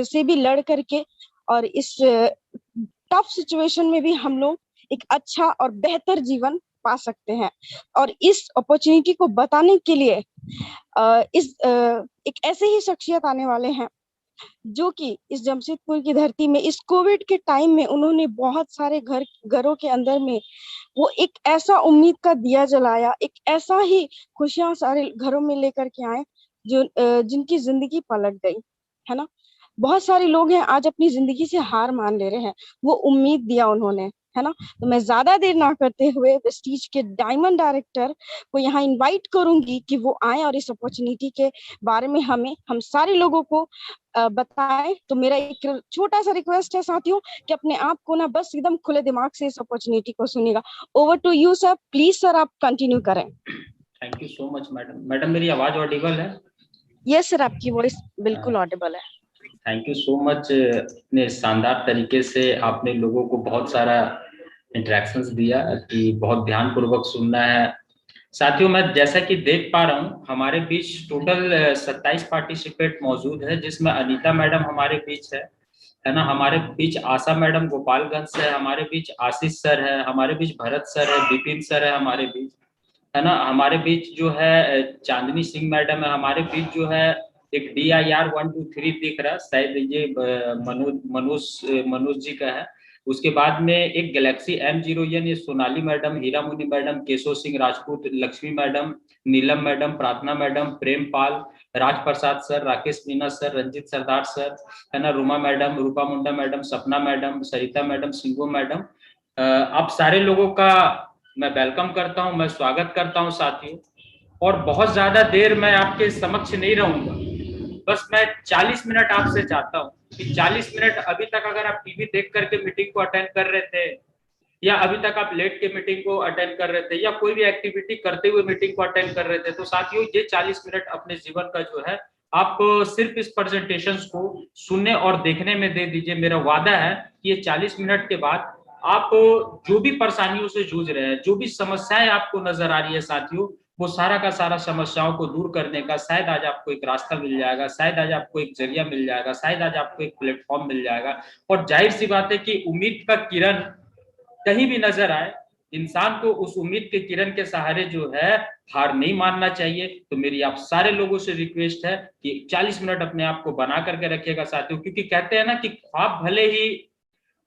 से भी लड़ करके और इस टफ सिचुएशन में भी हम लोग एक अच्छा और बेहतर जीवन पा सकते हैं। और इस अपॉर्चुनिटी को बताने के लिए एक ऐसे ही शख्सियत आने वाले हैं जो कि इस जमशेदपुर की धरती में इस कोविड के टाइम में उन्होंने बहुत सारे घरों के अंदर में वो एक ऐसा उम्मीद का दिया जलाया, एक ऐसा ही खुशियां सारे घरों में लेकर के आए जो जिनकी जिंदगी पलट गई, है ना। बहुत सारे लोग हैं आज अपनी जिंदगी से हार मान ले रहे हैं, वो उम्मीद दिया उन्होंने, है ना। तो मैं ज्यादा देर ना करते हुए प्रेस्टीज के डायमंड डायरेक्टर को यहाँ इनवाइट करूंगी कि वो आए और इस अपॉर्चुनिटी के बारे में हम सारे लोगों को बताएं। तो मेरा एक छोटा सा रिक्वेस्ट है साथियों कि अपने आप को ना बस एकदम खुले दिमाग से इस अपॉर्चुनिटी को सुनिएगा। Over to you sir, please sir आप कंटिन्यू करें। Thank you so much madam. Madam मेरी आवाज ऑडिबल है? यस सर, आपकी वॉइस बिल्कुल ऑडिबल है। Thank you so much. इतने शानदार तरीके से आपने लोगों को बहुत सारा इंटरेक्शंस दिया कि बहुत ध्यान पूर्वक सुनना है। साथियों मैं जैसा कि देख पा रहा हूँ हमारे बीच टोटल 27 पार्टिसिपेंट मौजूद है, जिसमें अनीता मैडम हमारे बीच है ना। हमारे बीच आशा मैडम गोपालगंज से है, हमारे बीच आशीष सर है, हमारे बीच भरत सर है, विपिन सर है हमारे बीच, है ना। हमारे बीच जो है चांदनी सिंह मैडम है, हमारे बीच जो है एक DIR 123 दिख रहा है, शायद ये मनोज जी का है। उसके बाद में एक गैलेक्सी M0N, ये सोनाली मैडम, हीरा मुनि मैडम, केशव सिंह राजपूत, लक्ष्मी मैडम, नीलम मैडम, प्रार्थना मैडम, प्रेम पाल, राज प्रसाद सर, राकेश मीना सर, रंजित सरदार सर, है ना, रुमा मैडम, रूपा मुंडा मैडम, सपना मैडम, सरिता मैडम, सिंगू मैडम, आप सारे लोगों का मैं वेलकम करता हूं, मैं स्वागत करता हूं साथियों। और बहुत ज्यादा देर मैं आपके समक्ष नहीं रहूंगा, बस मैं 40 मिनट आपसे चाहता हूं कि 40 मिनट अभी तक अगर आप टीवी देख करके मीटिंग को अटेंड कर रहे थे, या अभी तक आप लेट के मीटिंग को अटेंड कर रहे थे, या कोई भी एक्टिविटी करते हुए मीटिंग को अटेंड कर रहे थे, तो साथियों ये 40 मिनट अपने जीवन का जो है आप सिर्फ इस प्रेजेंटेशन को सुनने और देखने में दे दीजिए। मेरा वादा है कि ये 40 मिनट के बाद आप जो भी परेशानियों से जूझ रहे हैं, जो भी समस्याएं आपको नजर आ रही है साथियों, वो सारा का सारा समस्याओं को दूर करने का शायद आज आपको एक रास्ता मिल जाएगा, शायद आज आपको एक जरिया मिल जाएगा, शायद आज आपको एक प्लेटफॉर्म मिल जाएगा। और जाहिर सी बात है कि उम्मीद का किरण कहीं भी नजर आए, इंसान को उस उम्मीद के किरण के सहारे जो है हार नहीं मानना चाहिए। तो मेरी आप सारे लोगों से रिक्वेस्ट है कि 40 मिनट अपने आप को बना करके रखिएगा साथियों, क्योंकि कहते हैं ना कि ख्वाब भले ही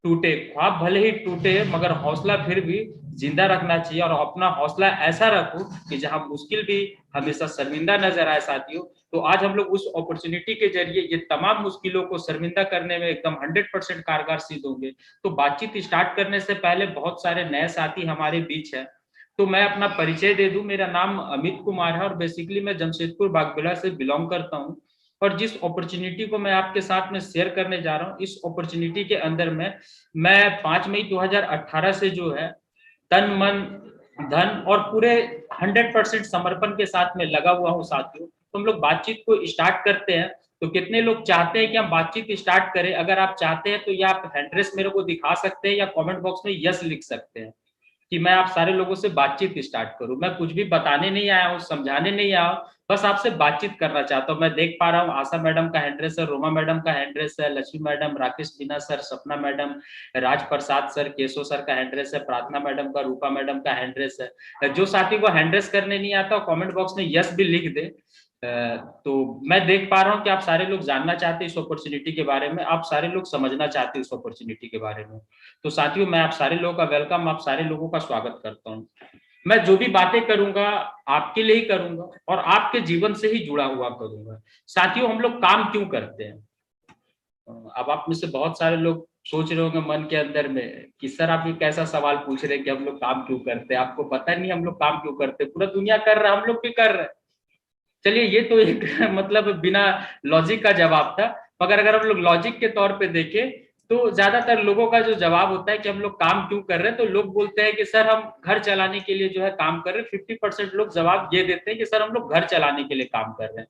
टूटे मगर हौसला फिर भी जिंदा रखना चाहिए, और अपना हौसला ऐसा रखो कि जहां मुश्किल भी हमेशा शर्मिंदा नजर आए साथियों। तो आज हम लोग उस अपॉर्चुनिटी के जरिए ये तमाम मुश्किलों को शर्मिंदा करने में एकदम 100% कारगर सिद्ध होंगे। तो बातचीत स्टार्ट करने से पहले बहुत सारे नए साथी हमारे बीच है, तो मैं अपना परिचय दे दूं। मेरा नाम अमित कुमार है और बेसिकली मैं जमशेदपुर बागबेला से बिलोंग करता हूं। और जिस अपॉर्चुनिटी को मैं आपके साथ में शेयर करने जा रहा हूं, इस अपॉर्चुनिटी के अंदर में मैं 5 मई 2018 से जो है तन मन धन और पूरे 100% समर्पण के साथ में लगा हुआ हूँ साथियों। तो हम लोग बातचीत को स्टार्ट करते हैं। तो कितने लोग चाहते हैं कि हम बातचीत स्टार्ट करें? अगर आप चाहते हैं तो या आप हैंड रेस मेरे को दिखा सकते हैं या कमेंट बॉक्स में यस लिख सकते हैं कि मैं आप सारे लोगों से बातचीत स्टार्ट करूं। मैं कुछ भी बताने नहीं आया हूं, समझाने नहीं आया हूं, बस आपसे बातचीत करना चाहता हूं। मैं देख पा रहा हूं आशा मैडम का हैंड रेस है, रोमा मैडम का हैंड रेस है, लक्ष्मी मैडम, राकेश मीना सर, सपना मैडम, राज प्रसाद सर, केशव सर का हैंड रेस है, प्रार्थना मैडम का, रूपा मैडम का हैंड रेस है। जो साथी को हैंड रेस करने नहीं आता कमेंट बॉक्स में यस भी लिख दे। तो मैं देख पा रहा हूं कि आप सारे लोग जानना चाहते हैं इस अपॉर्चुनिटी के बारे में, आप सारे लोग समझना चाहते हैं इस अपॉर्चुनिटी के बारे में। तो साथियों मैं आप सारे लोगों का वेलकम, आप सारे लोगों का स्वागत करता हूं। मैं जो भी बातें करूंगा आपके लिए ही करूंगा और आपके जीवन से ही जुड़ा हुआ करूंगा। साथियों हम लोग काम क्यों करते हैं? अब आप में से बहुत सारे लोग सोच रहे होंगे मन के अंदर में कि सर आप ये कैसा सवाल पूछ रहे हैं कि हम लोग काम क्यों करते हैं, आपको पता नहीं हम लोग काम क्यों करते, पूरा दुनिया कर रहा है, हम लोग भी कर रहे हैं। चलिए ये तो एक मतलब बिना लॉजिक का जवाब था, मगर अगर हम लोग लॉजिक के तौर पे देखें तो ज्यादातर लोगों का जो जवाब होता है कि हम लोग काम क्यों कर रहे हैं, तो लोग बोलते हैं कि सर हम घर चलाने के लिए जो है काम कर रहे हैं। 50% लोग जवाब ये देते हैं कि सर हम लोग घर चलाने के लिए काम कर रहे हैं।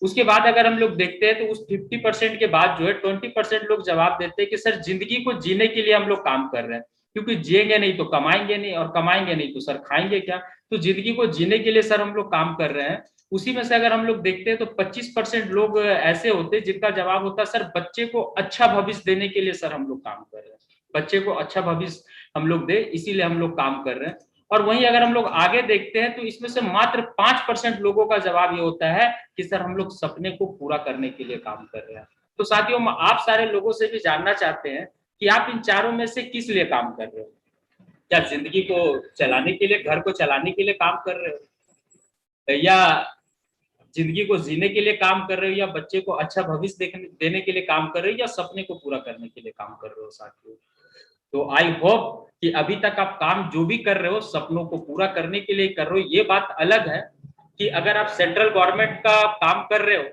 उसके बाद अगर हम लोग देखते हैं तो उस 50% के बाद जो है 20% लोग जवाब देते हैं कि सर जिंदगी को जीने के लिए हम लोग काम कर रहे हैं, क्योंकि जिएंगे नहीं तो कमाएंगे नहीं, और कमाएंगे नहीं तो सर खाएंगे क्या। तो जिंदगी को जीने के लिए सर हम लोग काम कर रहे हैं। उसी में से अगर हम लोग देखते हैं तो 25% लोग ऐसे होते हैं जिनका जवाब होता है सर बच्चे को अच्छा भविष्य देने के लिए सर हम लोग काम कर रहे हैं, बच्चे को अच्छा भविष्य हम लोग दे इसीलिए हम लोग काम कर रहे हैं। और वहीं अगर हम लोग आगे देखते हैं तो इसमें से मात्र 5% लोगों का जवाब ये होता है कि सर हम लोग सपने को पूरा करने के लिए काम कर रहे हैं। तो साथियों आप सारे लोगों से भी जानना चाहते हैं कि आप इन चारों में से किस लिए काम कर रहे हो? क्या जिंदगी को चलाने के लिए, घर को चलाने के लिए काम कर रहे हो, या जिंदगी को जीने के लिए काम कर रहे हो, या बच्चे को अच्छा भविष्य देने के लिए काम कर रहे हो, या सपने को पूरा करने के लिए काम कर रहे हो साथियों? तो आई होप कि अभी तक आप काम जो भी कर रहे हो सपनों को पूरा करने के लिए कर रहे हो। ये बात अलग है कि अगर आप सेंट्रल गवर्नमेंट का काम कर रहे हो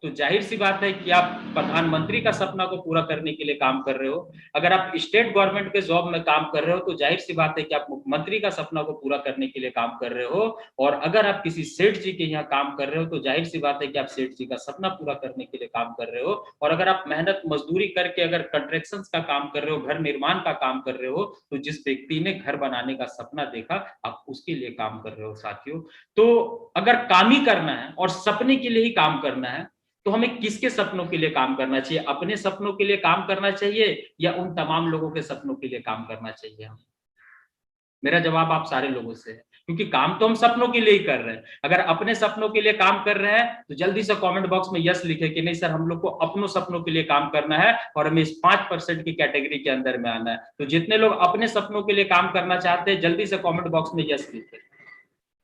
तो जाहिर सी बात है कि आप प्रधानमंत्री का सपना को पूरा करने के लिए काम कर रहे हो। अगर आप स्टेट गवर्नमेंट के जॉब में काम कर रहे हो तो जाहिर सी बात है कि आप मुख्यमंत्री का सपना को पूरा करने के लिए काम कर रहे हो। और अगर आप किसी सेठ जी के यहाँ काम कर रहे हो तो जाहिर सी बात है कि आप सेठ जी का सपना पूरा करने के लिए काम कर रहे हो। और अगर आप मेहनत मजदूरी करके अगर कंस्ट्रक्शन का काम कर रहे हो, घर निर्माण का काम कर रहे हो, तो जिस व्यक्ति ने घर बनाने का सपना देखा आप उसके लिए काम कर रहे हो साथियों। तो अगर काम ही करना है और सपने के लिए ही काम करना है तो हमें किसके सपनों के लिए काम करना चाहिए? अपने सपनों के लिए काम करना चाहिए या उन तमाम लोगों के सपनों के लिए काम करना चाहिए? हम मेरा जवाब आप सारे लोगों से है, क्योंकि काम तो हम सपनों के लिए ही कर रहे हैं। अगर अपने सपनों के लिए काम कर रहे हैं तो जल्दी से कमेंट बॉक्स में यस लिखे कि नहीं सर हम लोग को अपनों सपनों के लिए काम करना है और हमें इस 5% की कैटेगरी के अंदर में आना है। तो जितने लोग अपने सपनों के लिए काम करना चाहते हैं जल्दी से कमेंट बॉक्स में यस लिखे।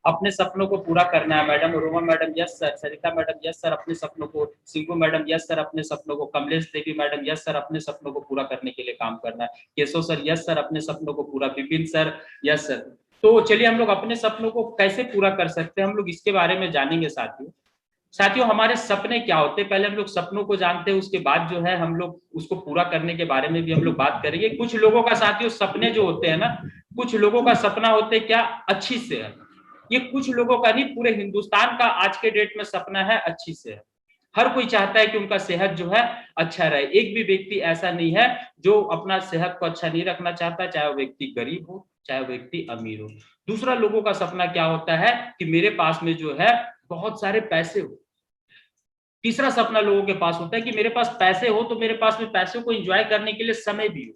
अपने सपनों को पूरा करना है। Madam Roma madam yes sir, Sarita madam yes sir अपने सपनों को, सिंगू मैडम यस सर अपने सपनों को, कमलेश देवी मैडम यस सर अपने सपनों को पूरा करने के लिए काम करना है, केशव सर यस सर अपने सपनों को पूरा, विपिन सर यस सर। तो चलिए हम लोग अपने सपनों को कैसे पूरा कर सकते हैं हम लोग इसके बारे में जानेंगे साथियों। साथियों हमारे सपने क्या होते हैं पहले हम लोग सपनों को जानते हैं, उसके बाद जो है हम लोग उसको पूरा करने के बारे में भी हम लोग बात करेंगे। कुछ लोगों का साथियों सपने जो होते हैं ना, कुछ लोगों का सपना होते हैं क्या, अच्छी सेहत। ये कुछ लोगों का नहीं, पूरे हिंदुस्तान का आज के डेट में सपना है अच्छी सेहत। हर कोई चाहता है कि उनका सेहत जो है अच्छा रहे। एक भी व्यक्ति ऐसा नहीं है जो अपना सेहत को अच्छा नहीं रखना चाहता, चाहे वो व्यक्ति गरीब हो चाहे वो व्यक्ति अमीर हो। दूसरा लोगों का सपना क्या होता है कि मेरे पास में जो है बहुत सारे पैसे हो। तीसरा सपना लोगों के पास होता है कि मेरे पास पैसे हो तो मेरे पास में पैसे को एंजॉय करने के लिए समय भी हो।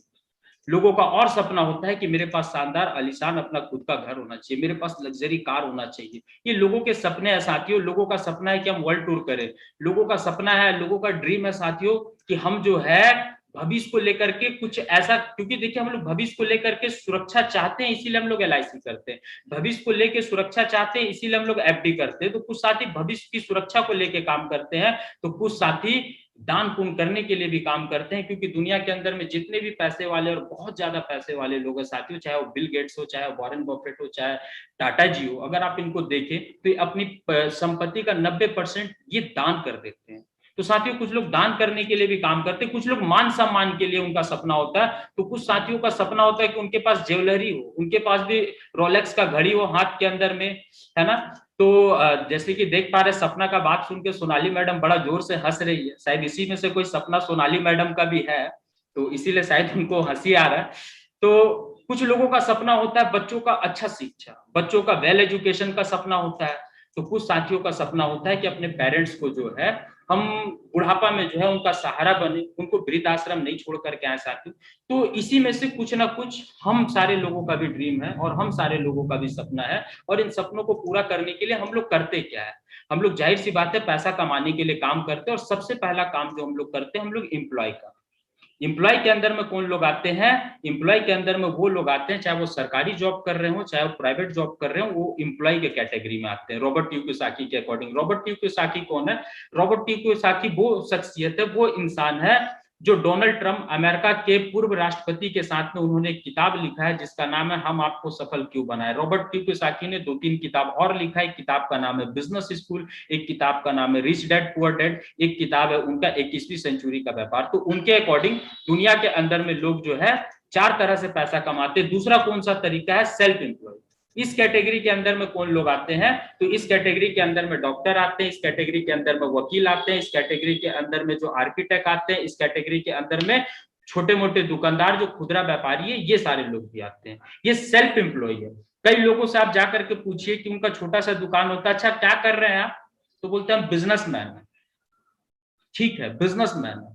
लोगों का और सपना होता है कि मेरे पास शानदार आलीशान अपना खुद का घर होना चाहिए, मेरे पास लग्जरी कार होना चाहिए। ये लोगों के सपने हैं साथियों। लोगों का सपना है कि हम वर्ल्ड टूर करें। लोगों का सपना है, लोगों का ड्रीम है साथियों कि हम जो है भविष्य को लेकर के कुछ ऐसा, क्योंकि देखिए हम लोग भविष्य को लेकर के सुरक्षा चाहते हैं इसीलिए हम लोग LIC करते हैं। भविष्य को लेकर सुरक्षा चाहते हैं इसीलिए हम लोग FD करते हैं। तो कुछ साथी भविष्य की सुरक्षा को लेकर काम करते हैं, तो कुछ साथी दान पुण्य करने के लिए भी काम करते हैं। क्योंकि दुनिया के अंदर में जितने भी पैसे वाले और बहुत ज्यादा पैसे वाले लोग हैं साथियों, चाहे वो बिल गेट्स हो, चाहे वॉरेन बफेट हो, चाहे टाटा जी हो, अगर आप इनको देखें तो अपनी संपत्ति का 90% ये दान कर देते हैं। तो साथियों कुछ लोग दान करने के लिए भी काम करते हैं, कुछ लोग मान सम्मान के लिए उनका सपना होता है। तो कुछ साथियों का सपना होता है कि उनके पास ज्वेलरी हो, उनके पास भी रोलेक्स का घड़ी हो हाथ के अंदर में, है ना। तो जैसे कि देख पा रहे सपना का बात सुन के सोनाली मैडम बड़ा जोर से हंस रही है, शायद इसी में से कोई सपना सोनाली मैडम का भी है, तो इसीलिए शायद उनको हंसी आ रहा है। तो कुछ लोगों का सपना होता है बच्चों का अच्छा शिक्षा, बच्चों का वेल एजुकेशन का सपना होता है। तो कुछ साथियों का सपना होता है कि अपने पेरेंट्स को जो है हम बुढ़ापा में जो है उनका सहारा बने, उनको वृद्धाश्रम नहीं छोड़ करके आए साथियों। तो इसी में से कुछ ना कुछ हम सारे लोगों का भी ड्रीम है और हम सारे लोगों का भी सपना है। और इन सपनों को पूरा करने के लिए हम लोग करते क्या है, हम लोग जाहिर सी बात है पैसा कमाने के लिए काम करते हैं। और सबसे पहला काम जो हम लोग करते हैं हम लोग एम्प्लॉय का। एम्प्लॉय के अंदर में कौन लोग आते हैं, एम्प्लॉय के अंदर में वो लोग आते हैं चाहे वो सरकारी जॉब कर रहे हो चाहे वो प्राइवेट जॉब कर रहे हो, वो एम्प्लॉय के कैटेगरी में आते हैं। रॉबर्ट टी कियोसाकी के अकॉर्डिंग, रॉबर्ट टी कियोसाकी कौन है, रॉबर्ट टी कियोसाकी वो शख्सियत है, वो इंसान है जो डोनाल्ड ट्रंप अमेरिका के पूर्व राष्ट्रपति के साथ में उन्होंने एक किताब लिखा है जिसका नाम है हम आपको सफल क्यों बनाए। रॉबर्ट टी कियोसाकी ने 2-3 किताब और लिखा है। एक किताब का नाम है बिजनेस स्कूल, एक किताब का नाम है रिच डैड पुअर डैड, एक किताब है उनका 21वीं सेंचुरी का व्यापार। तो उनके अकॉर्डिंग दुनिया के अंदर में लोग जो है 4 तरह से पैसा कमाते हैं। दूसरा कौन सा तरीका है, सेल्फ एम्प्लॉय। इस कैटेगरी के अंदर में कौन लोग आते हैं, तो इस कैटेगरी के अंदर में डॉक्टर आते हैं, इस कैटेगरी के अंदर में वकील आते हैं, इस कैटेगरी के अंदर में जो आर्किटेक्ट आते हैं, इस कैटेगरी के अंदर में छोटे मोटे दुकानदार जो खुदरा व्यापारी है, ये सारे लोग भी आते हैं। ये सेल्फ एम्प्लॉय है। कई लोगों से आप जाकर के पूछिए कि उनका छोटा सा दुकान होता है, अच्छा क्या कर रहे हैं आप, तो बोलते हैं हम बिजनेसमैन है। ठीक है, बिजनेसमैन।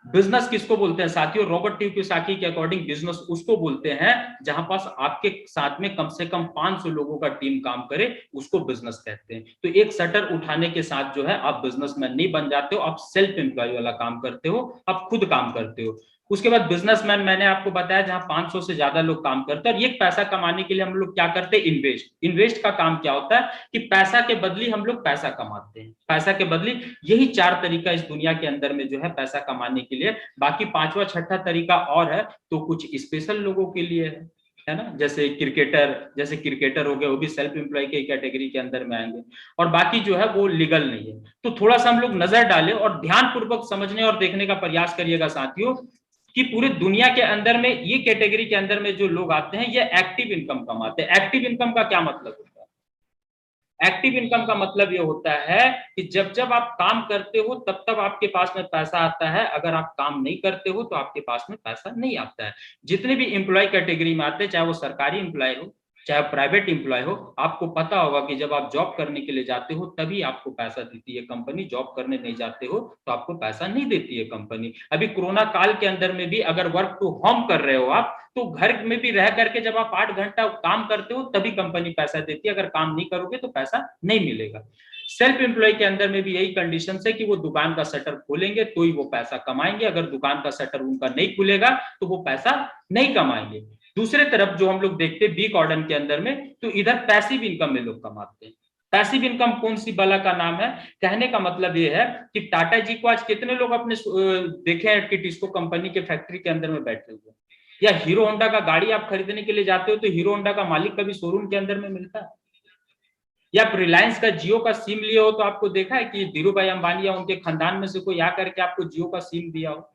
बिजनेस किसको बोलते हैं साथियों? रॉबर्ट टी कियोसाकी के अकॉर्डिंग बिजनेस उसको बोलते हैं जहां पास आपके साथ में कम से कम 500 लोगों का टीम काम करे, उसको बिजनेस कहते हैं। तो एक शटर उठाने के साथ जो है आप बिजनेसमैन नहीं बन जाते हो, आप सेल्फ एम्प्लॉय वाला काम करते हो, आप खुद काम करते हो। उसके बाद बिजनेसमैन मैंने आपको बताया जहां 500 से ज्यादा लोग काम करते हैं। और ये पैसा कमाने के लिए हम लोग क्या करते हैं? इन्वेस्ट। इन्वेस्ट का काम क्या होता है कि पैसा के बदली हम लोग पैसा कमाते हैं, पैसा के बदली। यही 4 तरीका इस दुनिया के अंदर में जो है पैसा कमाने के लिए। बाकी 5वां 6ठा तरीका और है, तो कुछ स्पेशल लोगों के लिए है ना, जैसे क्रिकेटर हो गए, वो भी सेल्फ एम्प्लॉय के कैटेगरी के अंदर में आएंगे। और बाकी जो है वो लीगल नहीं है। तो थोड़ा सा हम लोग नजर डालें और ध्यानपूर्वक समझने और देखने का प्रयास करिएगा साथियों कि पूरी दुनिया के अंदर में ये कैटेगरी के अंदर में जो लोग आते हैं ये एक्टिव इनकम कमाते हैं। एक्टिव इनकम का क्या मतलब होता है? एक्टिव इनकम का मतलब ये होता है कि जब जब आप काम करते हो तब तब आपके पास में पैसा आता है, अगर आप काम नहीं करते हो तो आपके पास में पैसा नहीं आता है। जितने भी एम्प्लॉय कैटेगरी में आते हैं, चाहे वो सरकारी एम्प्लॉय हो चाहे प्राइवेट एम्प्लॉय हो, आपको पता होगा कि जब आप जॉब करने के लिए जाते हो तभी आपको पैसा देती है कंपनी। जॉब करने नहीं जाते हो तो आपको पैसा नहीं देती है कंपनी। अभी कोरोना काल के अंदर में भी अगर वर्क टू होम कर रहे हो आप, तो घर में भी रह करके जब आप 8 घंटा काम करते हो तभी कंपनी पैसा देती है, अगर काम नहीं करोगे तो पैसा नहीं मिलेगा। सेल्फ एम्प्लॉय के अंदर में भी यही कंडीशन है कि वो दुकान का शटर खोलेंगे तो ही वो पैसा कमाएंगे, अगर दुकान का शटर उनका नहीं खुलेगा तो वो पैसा नहीं कमाएंगे। दूसरे तरफ जो हम लोग देखते हैं बी कॉर्डन के अंदर में, तो इधर पैसिव इनकम में लोग कमाते हैं। पैसिव इनकम कौन सी बला का नाम है? कहने का मतलब ये है कि टाटा जी को आज कितने लोग अपने देखे हैं कि टिस्को कंपनी के फैक्ट्री के अंदर में बैठे हुए, या हीरो होंडा का गाड़ी आप खरीदने के लिए जाते हो तो हीरो होंडा का मालिक कभी शोरूम के अंदर में मिलता है? या रिलायंस का जियो का सिम लिए हो तो आपको देखा है कि धीरू भाई अंबानी या उनके खानदान में से कोई आकर के आपको जियो का सिम दिया हो?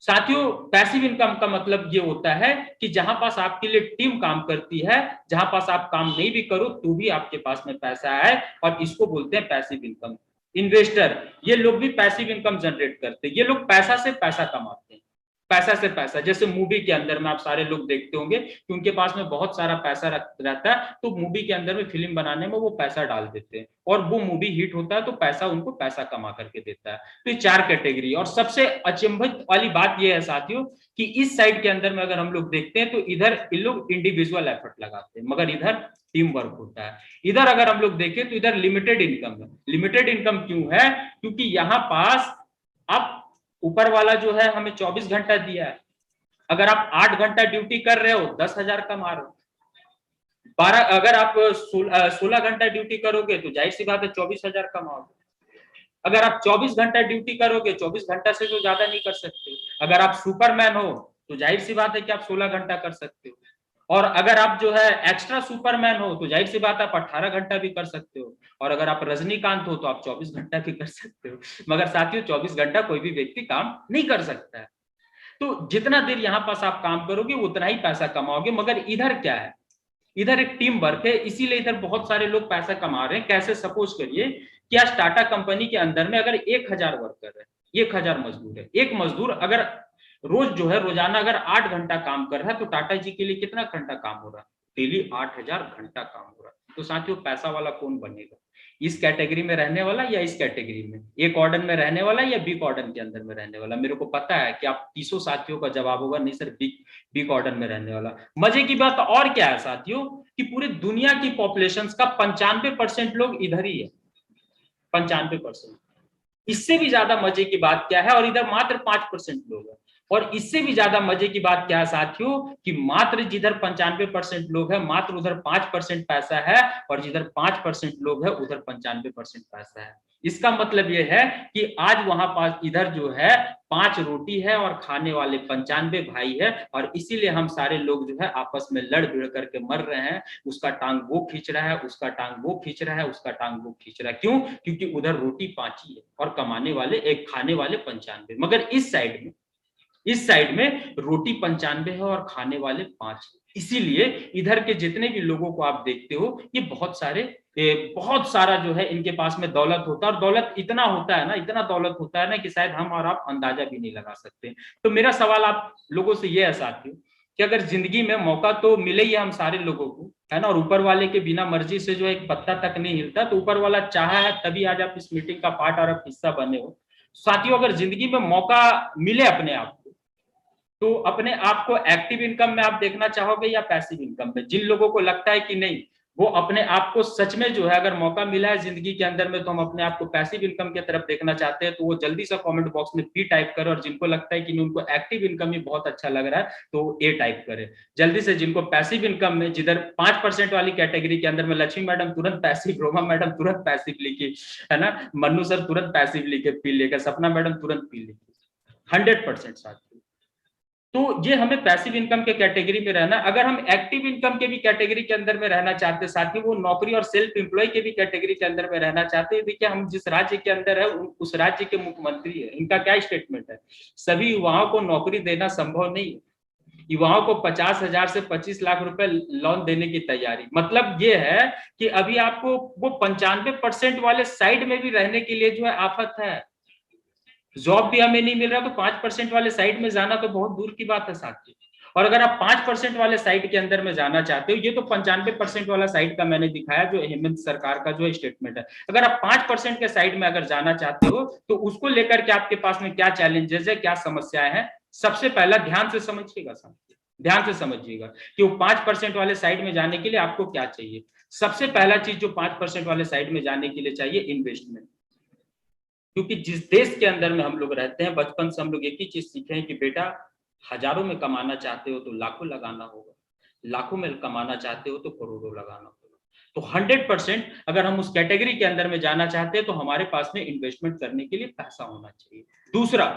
साथियों, पैसिव इनकम का मतलब ये होता है कि जहां पास आपके लिए टीम काम करती है, जहां पास आप काम नहीं भी करो तो भी आपके पास में पैसा है, और इसको बोलते हैं पैसिव इनकम। इन्वेस्टर, ये लोग भी पैसिव इनकम जनरेट करते हैं। ये लोग पैसा से पैसा कमाते हैं, पैसा से पैसा। जैसे मूवी के अंदर में आप सारे लोग देखते होंगे कि उनके पास में बहुत सारा पैसा रहता है, तो मूवी के अंदर में फिल्म बनाने में वो पैसा डाल देते हैं और वो मूवी हिट होता है तो पैसा उनको पैसा कमा करके देता है। तो ये 4 कैटेगरी। और सबसे अचंभित वाली बात ये है साथियों कि इस साइड के अंदर में अगर हम लोग देखते हैं तो इधर इन लोग इंडिविजुअल एफर्ट लगाते हैं, मगर इधर टीम वर्क होता है। इधर अगर हम लोग देखें तो इधर लिमिटेड इनकम है। लिमिटेड इनकम क्यों है? क्योंकि यहाँ पास आप ऊपर वाला जो है हमें 24 घंटा दिया है, अगर आप 8 घंटा ड्यूटी कर रहे हो 10,000 कमा रहे हो। 12 अगर आप 16 घंटा ड्यूटी करोगे तो जाहिर सी बात है 24,000 कमाओगे। अगर आप 24 घंटा ड्यूटी करोगे, 24 घंटा से तो ज्यादा नहीं कर सकते। अगर आप सुपरमैन हो तो जाहिर सी बात है कि आप 16 घंटा कर सकते हो। और अगर आप जो है एक्स्ट्रा सुपरमैन हो तो जाहिर सी बात है आप 18 घंटा भी कर सकते हो। और अगर आप रजनीकांत हो तो आप 24 घंटा भी कर सकते हो। मगर साथियों 24 घंटा कोई भी व्यक्ति काम नहीं कर सकता है। तो जितना देर यहाँ पास आप काम करोगे उतना ही पैसा कमाओगे। मगर इधर क्या है? इधर एक टीम वर्क है, इसीलिए इधर बहुत सारे लोग पैसा कमा रहे हैं। कैसे? सपोज करिए कि आज टाटा कंपनी के अंदर में अगर 1,000 वर्कर है, 1,000 मजदूर है, एक मजदूर अगर रोज जो है रोजाना अगर 8 घंटा काम कर रहा है तो टाटा जी के लिए कितना घंटा काम हो रहा है? डेली 8,000 घंटा काम हो रहा है। तो साथियों पैसा वाला कौन बनेगा? इस कैटेगरी में रहने वाला या इस कैटेगरी में? ए कॉर्डन में रहने वाला या बी कॉर्डन के अंदर में रहने वाला? मेरे को पता है कि आप 30 साथियों का जवाब होगा नहीं सर बी कॉर्डन में रहने वाला। मजे की बात और क्या है साथियों कि पूरी दुनिया की पॉपुलेशन का 95% लोग इधर ही है, 95%। इससे भी ज्यादा मजे की बात क्या है? और इधर मात्र 5% लोग हैं। और इससे भी ज्यादा मजे की बात क्या है साथियों कि मात्र जिधर 95% लोग हैं मात्र उधर 5% पैसा है, और जिधर 5% लोग हैं उधर 95% पैसा है। इसका मतलब यह है कि आज वहां पास इधर जो है 5 रोटी है और खाने वाले 95 भाई है, और इसीलिए हम सारे लोग जो है आपस में लड़ भिड़ करके मर रहे हैं। उसका टांग वो खींच रहा है, उसका टांग वो खींच रहा है, उसका टांग वो खींच रहा है। क्यों? क्योंकि उधर रोटी 5 ही है और कमाने वाले एक, खाने वाले 95। मगर इस साइड में रोटी 95 है और खाने वाले 5। इसीलिए इधर के जितने भी लोगों को आप देखते हो ये बहुत सारा जो है इनके पास में दौलत होता है, और दौलत इतना होता है ना, इतना दौलत होता है ना कि शायद हम और आप अंदाजा भी नहीं लगा सकते। तो मेरा सवाल आप लोगों से ये है साथियों कि अगर जिंदगी में मौका तो मिले ही हम सारे लोगों को, है ना, और ऊपर वाले के बिना मर्जी से जो एक पत्ता तक नहीं हिलता, तो ऊपर वाला चाहा है तभी आज आप इस मीटिंग का पार्ट और आप हिस्सा बने हो। साथियों, अगर जिंदगी में मौका मिले अपने आप को, तो अपने आप को एक्टिव इनकम में आप देखना चाहोगे या पैसिव इनकम में? जिन लोगों को लगता है कि नहीं वो अपने आप को सच में जो है अगर मौका मिला है जिंदगी के अंदर में तो हम अपने आप को पैसिव इनकम की तरफ देखना चाहते हैं, तो वो जल्दी से कमेंट बॉक्स में पी टाइप करें। और जिनको लगता है कि नहीं उनको एक्टिव इनकम ही बहुत अच्छा लग रहा है तो ए टाइप करें जल्दी से। जिनको पैसिव इनकम में, जिधर 5% वाली कैटेगरी के अंदर में लक्ष्मी मैडम तुरंत पैसिव, रोमा मैडम तुरंत पैसिव लिखी, है ना, मन्नू सर तुरंत पैसिव लिखे पी लेकर, सपना मैडम तुरंत पी लिखी, 100% साथ। तो ये हमें पैसिव इनकम के कैटेगरी में रहना। अगर हम एक्टिव इनकम के भी कैटेगरी के अंदर में रहना चाहते हैं, साथ ही वो नौकरी और सेल्फ एम्प्लॉय के भी कैटेगरी के अंदर में रहना चाहते हैं, देखिए हम जिस राज्य के अंदर है उस राज्य के मुख्यमंत्री है, इनका क्या स्टेटमेंट है? सभी युवाओं को नौकरी देना संभव नहीं, युवाओं को 50,000 से 25 लाख रुपए लोन देने की तैयारी। मतलब ये है कि अभी आपको वो 95% वाले साइड में भी रहने के लिए जो है आफत है, जॉब भी हमें नहीं मिल रहा, तो 5% वाले साइड में जाना तो बहुत दूर की बात है साथी। और अगर आप 5% वाले साइड के अंदर में जाना चाहते हो, ये तो 95% वाला साइड का मैंने दिखाया जो हेमंत सरकार का जो स्टेटमेंट है, अगर आप 5% के साइड में अगर जाना चाहते हो तो उसको लेकर के आपके पास में क्या चैलेंजेस है, क्या समस्याएं हैं? सबसे पहला ध्यान से समझिएगा साथी, ध्यान से समझिएगा कि वो 5% वाले साइड में जाने के लिए आपको क्या चाहिए। सबसे पहला चीज जो 5% वाले साइड में जाने के लिए चाहिए, इन्वेस्टमेंट। क्योंकि जिस देश के अंदर में हम लोग रहते हैं, बचपन से हम लोग एक ही चीज सीखे हैं कि बेटा हजारों में कमाना चाहते हो तो लाखों लगाना होगा, लाखों में कमाना चाहते हो तो करोड़ों लगाना होगा। तो 100% अगर हम उस कैटेगरी के अंदर में जाना चाहते हैं तो हमारे पास में इन्वेस्टमेंट करने के लिए पैसा होना चाहिए। दूसरा,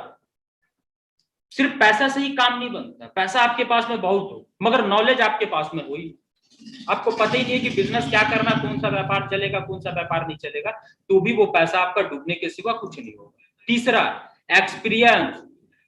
सिर्फ पैसा से ही काम नहीं बनता, पैसा आपके पास में बहुत हो मगर नॉलेज आपके पास में हो ही, आपको पता ही नहीं है कि बिजनेस क्या करना, कौन सा व्यापार चलेगा कौन सा व्यापार नहीं चलेगा, तो भी वो पैसा आपका डूबने के सिवा कुछ नहीं होगा। तीसरा, एक्सपीरियंस,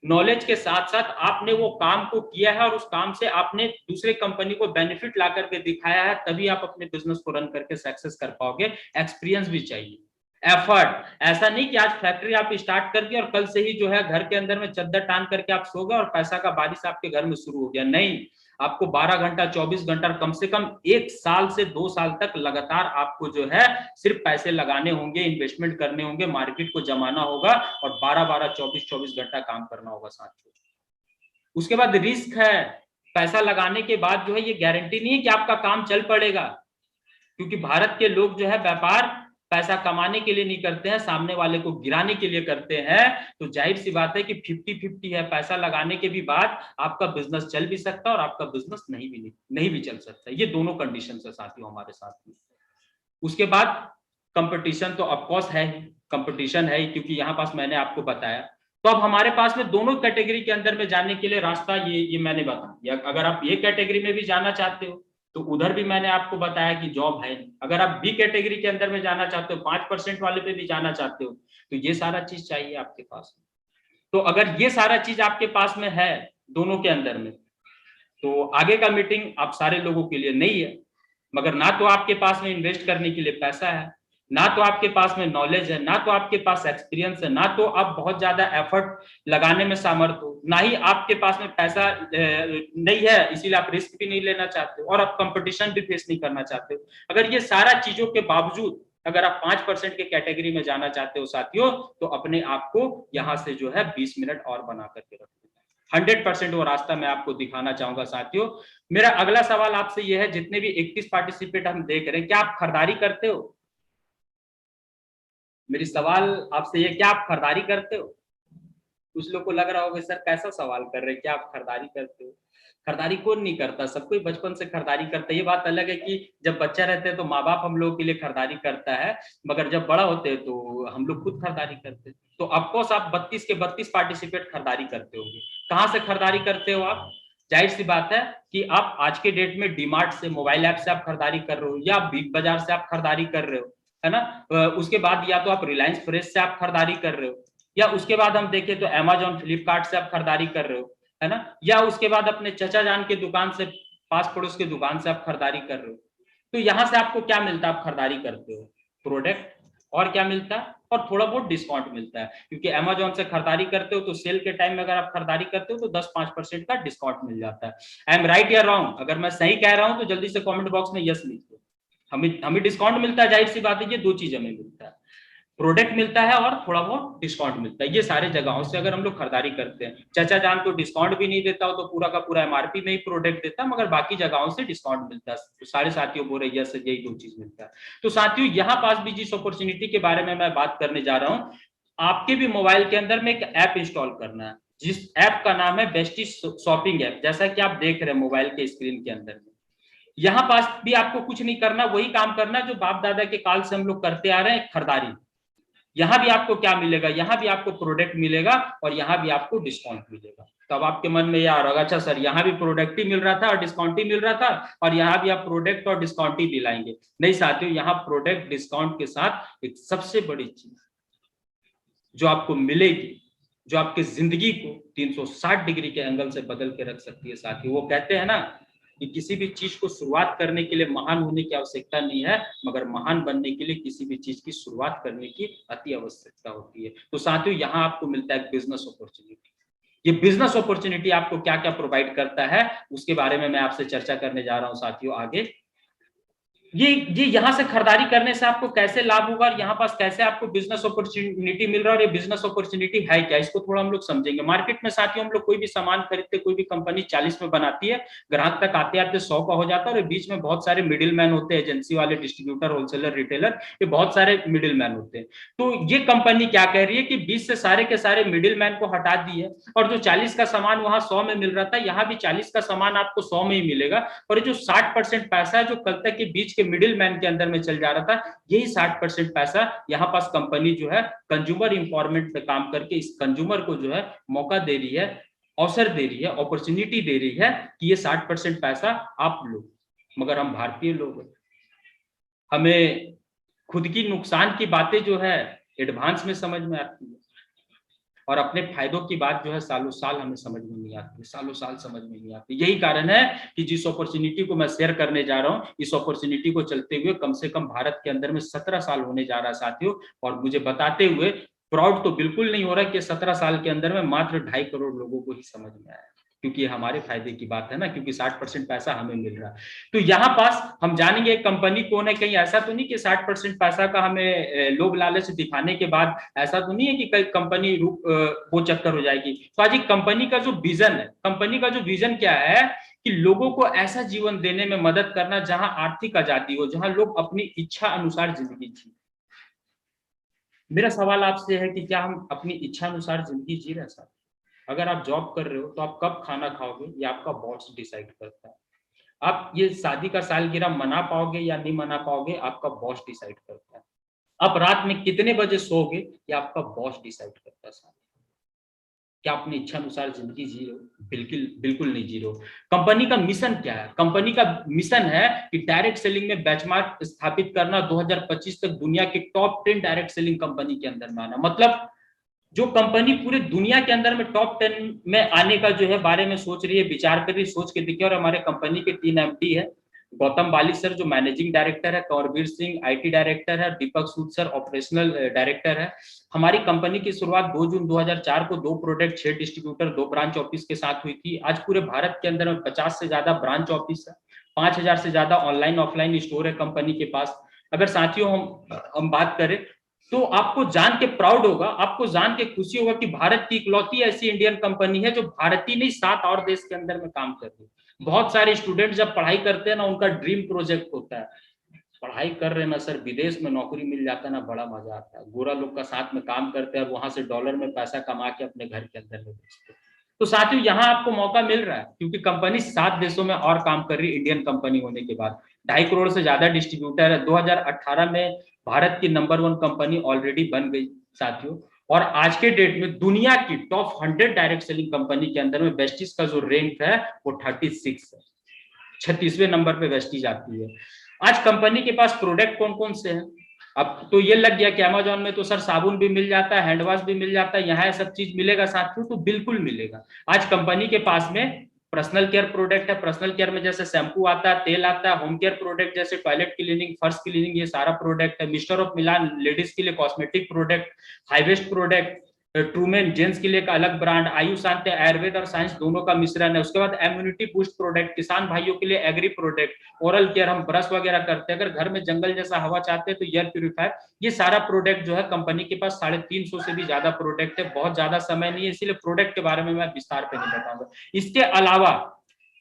नॉलेज के साथ साथ आपने वो काम को किया है और उस काम से आपने दूसरे कंपनी को बेनिफिट ला करके दिखाया है, तभी आप अपने बिजनेस को रन करके सक्सेस कर पाओगे। एक्सपीरियंस भी चाहिए। एफर्ट, ऐसा नहीं कि आज फैक्ट्री आप स्टार्ट कर दी और कल से ही जो है घर के अंदर में चद्दर टान करके आप सो गए और पैसा का बारिश आपके घर में शुरू हो गया। नहीं, आपको 12 घंटा 24 घंटा कम से कम 1 साल से 2 साल तक लगातार आपको जो है सिर्फ पैसे लगाने होंगे, इन्वेस्टमेंट करने होंगे, मार्केट को जमाना होगा और 12-12 24-24 घंटा काम करना होगा साथियों। उसके बाद रिस्क है, पैसा लगाने के बाद जो है ये गारंटी नहीं है कि आपका काम चल पड़ेगा, क्योंकि भारत के लोग जो है व्यापार पैसा कमाने के लिए नहीं करते हैं, सामने वाले को गिराने के लिए करते हैं। तो जाहिर सी बात है कि 50-50 है, पैसा लगाने के भी बाद आपका बिजनेस चल भी सकता है और आपका बिजनेस नहीं भी चल सकता। ये दोनों कंडीशन है साथियों हमारे साथ में। उसके बाद कंपटीशन तो ऑफकोर्स है ही, कंपटीशन है ही, क्योंकि यहाँ पास मैंने आपको बताया। तो अब हमारे पास में दोनों कैटेगरी के अंदर में जाने के लिए रास्ता ये मैंने बताया। अगर आप ये कैटेगरी में भी जाना चाहते हो तो उधर भी मैंने आपको बताया कि जॉब है। अगर आप बी कैटेगरी के अंदर में जाना चाहते हो, 5% वाले पे भी जाना चाहते हो, तो ये सारा चीज चाहिए आपके पास। तो अगर ये सारा चीज आपके पास में है दोनों के अंदर में, तो आगे का मीटिंग आप सारे लोगों के लिए नहीं है। मगर ना तो आपके पास में इन्वेस्ट करने के लिए पैसा है, ना तो आपके पास में नॉलेज है, ना तो आपके पास एक्सपीरियंस है, ना तो आप बहुत ज्यादा एफर्ट लगाने में सामर्थ हो, ना ही आपके पास में पैसा नहीं है, इसीलिए आप रिस्क भी नहीं लेना चाहते हो और आप कंपटीशन भी फेस नहीं करना चाहते हो। अगर ये सारा चीजों के बावजूद अगर आप 5% के कैटेगरी में जाना चाहते हो साथियों, तो अपने आप को यहां से जो है 20 मिनट और बना करके रखो। 100% वो रास्ता मैं आपको दिखाना चाहूंगा साथियों। मेरा अगला सवाल आपसे यह है, जितने भी 31 पार्टिसिपेट हम देख रहे हैं, क्या आप खरीदारी करते हो? मेरी सवाल आपसे ये, क्या आप खरीदारी करते हो? कुछ लोग को लग रहा होगा सर कैसा सवाल कर रहे हैं, क्या आप खरीदारी करते हो? खरीदारी कौन नहीं करता, सब कोई बचपन से खरीदारी करता है। ये बात अलग है कि जब बच्चा रहते हैं तो माँ बाप हम लोगों के लिए खरीदारी करता है, मगर जब बड़ा होते हैं तो हम लोग खुद खरीदारी करते हैं। तो ऑफकोर्स आप 32 के 32 पार्टिसिपेट खरीदारी करते होंगे। कहाँ से खरीदारी करते हो आप? जाहिर सी बात है कि आप आज के डेट में डीमार्ट से, मोबाइल ऐप से आप खरीदारी कर रहे हो, या बिग बाजार से आप खरीदारी कर रहे हो, है ना। उसके बाद या तो आप रिलायंस फ्रेश से आप खरीदारी कर रहे हो, या उसके बाद हम देखें तो अमेजॉन फ्लिपकार्ट से आप खरीदारी कर रहे हो, है ना, या उसके बाद अपने चचा जान के दुकान से, पास पड़ोस के दुकान से आप खरीदारी कर रहे हो। तो यहाँ से आपको क्या मिलता है? आप खरीदारी करते हो प्रोडक्ट, और क्या मिलता है? और थोड़ा बहुत डिस्काउंट मिलता है, क्योंकि अमेजोन से खरीदारी करते हो तो सेल के टाइम में अगर आप खरीदारी करते हो तो 10-5% का डिस्काउंट मिल जाता है। आई एम राइट या रॉन्ग? अगर मैं सही कह रहा हूं तो जल्दी से कमेंट बॉक्स में यस लिख दो। हमें हमें डिस्काउंट मिलता है, जाहिर सी बात है, ये दो चीज हमें मिलता है, प्रोडक्ट मिलता है और थोड़ा बहुत डिस्काउंट मिलता है। ये सारे जगहों से अगर हम लोग खरीदारी करते हैं, चाचा जान तो डिस्काउंट भी नहीं देता हो तो पूरा का पूरा एमआरपी में ही प्रोडक्ट देता है, मगर बाकी जगहों से डिस्काउंट मिलता है। तो सारे साथियों बोल रहे यस, यही दो चीज मिलता है। तो साथियों यहाँ पास भी जिस अपॉर्चुनिटी के बारे में मैं बात करने जा रहा हूँ, आपके भी मोबाइल के अंदर में एक ऐप इंस्टॉल करना है, जिस ऐप का नाम है बेस्टी शॉपिंग ऐप। जैसा कि आप देख रहे हैं मोबाइल के स्क्रीन के अंदर में, यहाँ पास भी आपको कुछ नहीं करना, वही काम करना जो बाप दादा के काल से हम लोग करते आ रहे हैं, खरीदारी। यहाँ भी आपको क्या मिलेगा, यहाँ भी आपको प्रोडक्ट मिलेगा और यहाँ भी आपको डिस्काउंट मिलेगा। तो अब आपके मन में यार होगा, अच्छा सर यहाँ भी प्रोडक्ट ही मिल रहा था और डिस्काउंट ही मिल रहा था और यहाँ भी आप प्रोडक्ट और डिस्काउंट ही दिलाएंगे। नहीं साथियों, यहाँ प्रोडक्ट डिस्काउंट के साथ एक सबसे बड़ी चीज जो आपको मिलेगी, जो आपकी जिंदगी को 360 डिग्री के एंगल से बदल के रख सकती है साथियों। वो कहते हैं ना कि किसी भी चीज को शुरुआत करने के लिए महान होने की आवश्यकता नहीं है, मगर महान बनने के लिए किसी भी चीज की शुरुआत करने की अति आवश्यकता होती है। तो साथियों यहाँ आपको मिलता है बिजनेस अपॉर्चुनिटी। ये बिजनेस अपॉर्चुनिटी आपको क्या क्या प्रोवाइड करता है उसके बारे में मैं आपसे चर्चा करने जा रहा हूँ साथियों आगे। ये यहाँ से खरीदारी करने से आपको कैसे लाभ होगा और यहाँ पास कैसे आपको बिजनेस अपॉर्चुनिटी मिल रहा है और ये बिजनेस अपॉर्चुनिटी है क्या, इसको थोड़ा हम लोग समझेंगे। मार्केट में साथियों हम लोग कोई भी सामान खरीदते, कोई भी कंपनी 40 में बनाती है, ग्राहक तक आते आते 100 का हो जाता है और बीच में बहुत सारे मिडिल मैन होते हैं, एजेंसी वाले, डिस्ट्रीब्यूटर, होलसेलर, रिटेलर, ये बहुत सारे मिडिल मैन होते हैं। तो ये कंपनी क्या कह रही है कि बीच से सारे के सारे मिडिल मैन को हटा दिए और जो 40 का सामान वहां 100 में मिल रहा था, यहाँ भी 40 का सामान आपको 100 में ही मिलेगा। और जो 60% पैसा है जो कल तक के बीच के मिडिल मैन के अंदर में चल जा रहा था, यही 60% पैसा यहाँ पास कंपनी जो है कंज्यूमर इंपॉवरमेंट पे काम करके इस कंज्यूमर को जो है मौका दे रही है, अवसर दे रही है, अपॉर्चुनिटी दे रही है कि ये 60% पैसा आप लो। मगर हम भारतीय लोग हमें खुद की नुकसान की बातें जो है एडवांस में समझ में आती है और अपने फायदों की बात जो है सालों साल हमें समझ में नहीं आती, सालों साल समझ में नहीं आती। यही कारण है कि जिस अपॉर्चुनिटी को मैं शेयर करने जा रहा हूँ, इस अपॉर्चुनिटी को चलते हुए कम से कम भारत के अंदर में 17 साल होने जा रहा है साथियों। और मुझे बताते हुए प्राउड तो बिल्कुल नहीं हो रहा कि 17 साल के अंदर में मात्र 2.5 करोड़ लोगों को ही समझ में आया, क्योंकि ये हमारे फायदे की बात है ना, क्योंकि 60% पैसा हमें मिल रहा है। तो यहाँ पास हम जानेंगे कंपनी कौन है। कहीं ऐसा तो नहीं कि 60% पैसा का हमें लोभ लालच दिखाने के बाद ऐसा तो नहीं है कि कई कंपनी वो चक्कर हो जाएगी। तो आज एक कंपनी का जो विजन है, कंपनी का जो विजन क्या है कि लोगों को ऐसा जीवन देने में मदद करना जहां आर्थिक आजादी हो, जहां लोग अपनी इच्छा अनुसार जिंदगी जी। मेरा सवाल आपसे है कि क्या हम अपनी इच्छा अनुसार जिंदगी जी रहे हैं? अगर आप जॉब कर रहे हो तो आप कब खाना खाओगे ये आपका बॉस डिसाइड करता है। आप ये शादी का सालगिरह मना पाओगे या नहीं मना पाओगे आपका बॉस डिसाइड करता है। आप रात में कितने बजे सोओगे ये आपका बॉस डिसाइड करता है। क्या अपनी इच्छा अनुसार जिंदगी जी रहे हो? बिल्कुल बिल्कुल नहीं जी रहे हो। कंपनी का मिशन क्या है? कंपनी का मिशन है कि डायरेक्ट सेलिंग में बेंचमार्क स्थापित करना, 2025 तक दुनिया के टॉप 10 डायरेक्ट सेलिंग कंपनी के अंदर में आना। मतलब जो कंपनी पूरे दुनिया के अंदर में टॉप 10 में आने का जो है बारे में सोच रही है, विचार कर रही है, सोच के देखिए। और हमारे कंपनी के 3 MD है, गौतम बाली सर जो मैनेजिंग डायरेक्टर है, कौरवीर सिंह IT डायरेक्टर है, दीपक सूद सर ऑपरेशनल डायरेक्टर है। हमारी कंपनी की शुरुआत 2 जून 2004 को 2 प्रोडक्ट 6 डिस्ट्रीब्यूटर 2 ब्रांच ऑफिस के साथ हुई थी। आज पूरे भारत के अंदर में 50 से ज्यादा ब्रांच ऑफिस है, 5000 से ज्यादा ऑनलाइन ऑफलाइन स्टोर है कंपनी के पास। अगर साथियों हम बात करें तो आपको जान के प्राउड होगा, आपको जान के खुशी होगा कि भारत की इकलौती ऐसी इंडियन कंपनी है जो भारतीय नहीं 7 और देश के अंदर में काम कर रही है। बहुत सारे स्टूडेंट जब पढ़ाई करते हैं ना, उनका ड्रीम प्रोजेक्ट होता है, पढ़ाई कर रहे ना सर, विदेश में नौकरी मिल जाता है ना, बड़ा मजा आता है। गोरा लोग का साथ में काम करते हैं और वहां से डॉलर में पैसा कमा के अपने घर के अंदर में भेजते हैं। तो साथियों यहाँ आपको मौका मिल रहा है क्योंकि कंपनी 7 देशों में और काम कर रही है इंडियन कंपनी होने के बाद। 2.5 करोड़ से ज्यादा डिस्ट्रीब्यूटर है। 2018 में भारत की नंबर 1 कंपनी ऑलरेडी बन गई साथियों। और आज के डेट में दुनिया की टॉप 100 डायरेक्ट सेलिंग कंपनी के अंदर में वेस्टिज का जो रैंक है वो 36 है, 36वें नंबर पे वेस्टिज आती है। आज कंपनी के पास प्रोडक्ट कौन कौन से हैं? अब तो ये लग गया कि अमेजोन में तो सर साबुन भी मिल जाता है, हैंड वॉश भी मिल जाता है, यहाँ सब चीज मिलेगा साथियों, तो बिल्कुल मिलेगा। आज कंपनी के पास में पर्सनल केयर प्रोडक्ट है, पर्सनल केयर में जैसे शैम्पू आता है, तेल आता है, होम केयर प्रोडक्ट जैसे टॉयलेट क्लीनिंग, फर्श क्लीनिंग, ये सारा प्रोडक्ट है। मिस्टर ऑफ मिलान लेडीज के लिए cosmetic product, हाईवेस्ट product, Truman gents के लिए एक अलग ब्रांड, आयु शांति आयुर्वेद और साइंस दोनों का मिश्रण है। उसके बाद इम्यूनिटी बूस्ट प्रोडक्ट, किसान भाइयों के लिए एग्री प्रोडक्ट, ओरल केयर, हम ब्रश वगैरह करते हैं, अगर घर में जंगल जैसा हवा चाहते हैं तो एयर प्यूरिफायर। ये सारा प्रोडक्ट जो है कंपनी के पास 350 से भी ज्यादा प्रोडक्ट है। बहुत ज्यादा समय नहीं है, इसीलिए प्रोडक्ट के बारे में मैं विस्तार पे नहीं बताऊंगा। इसके अलावा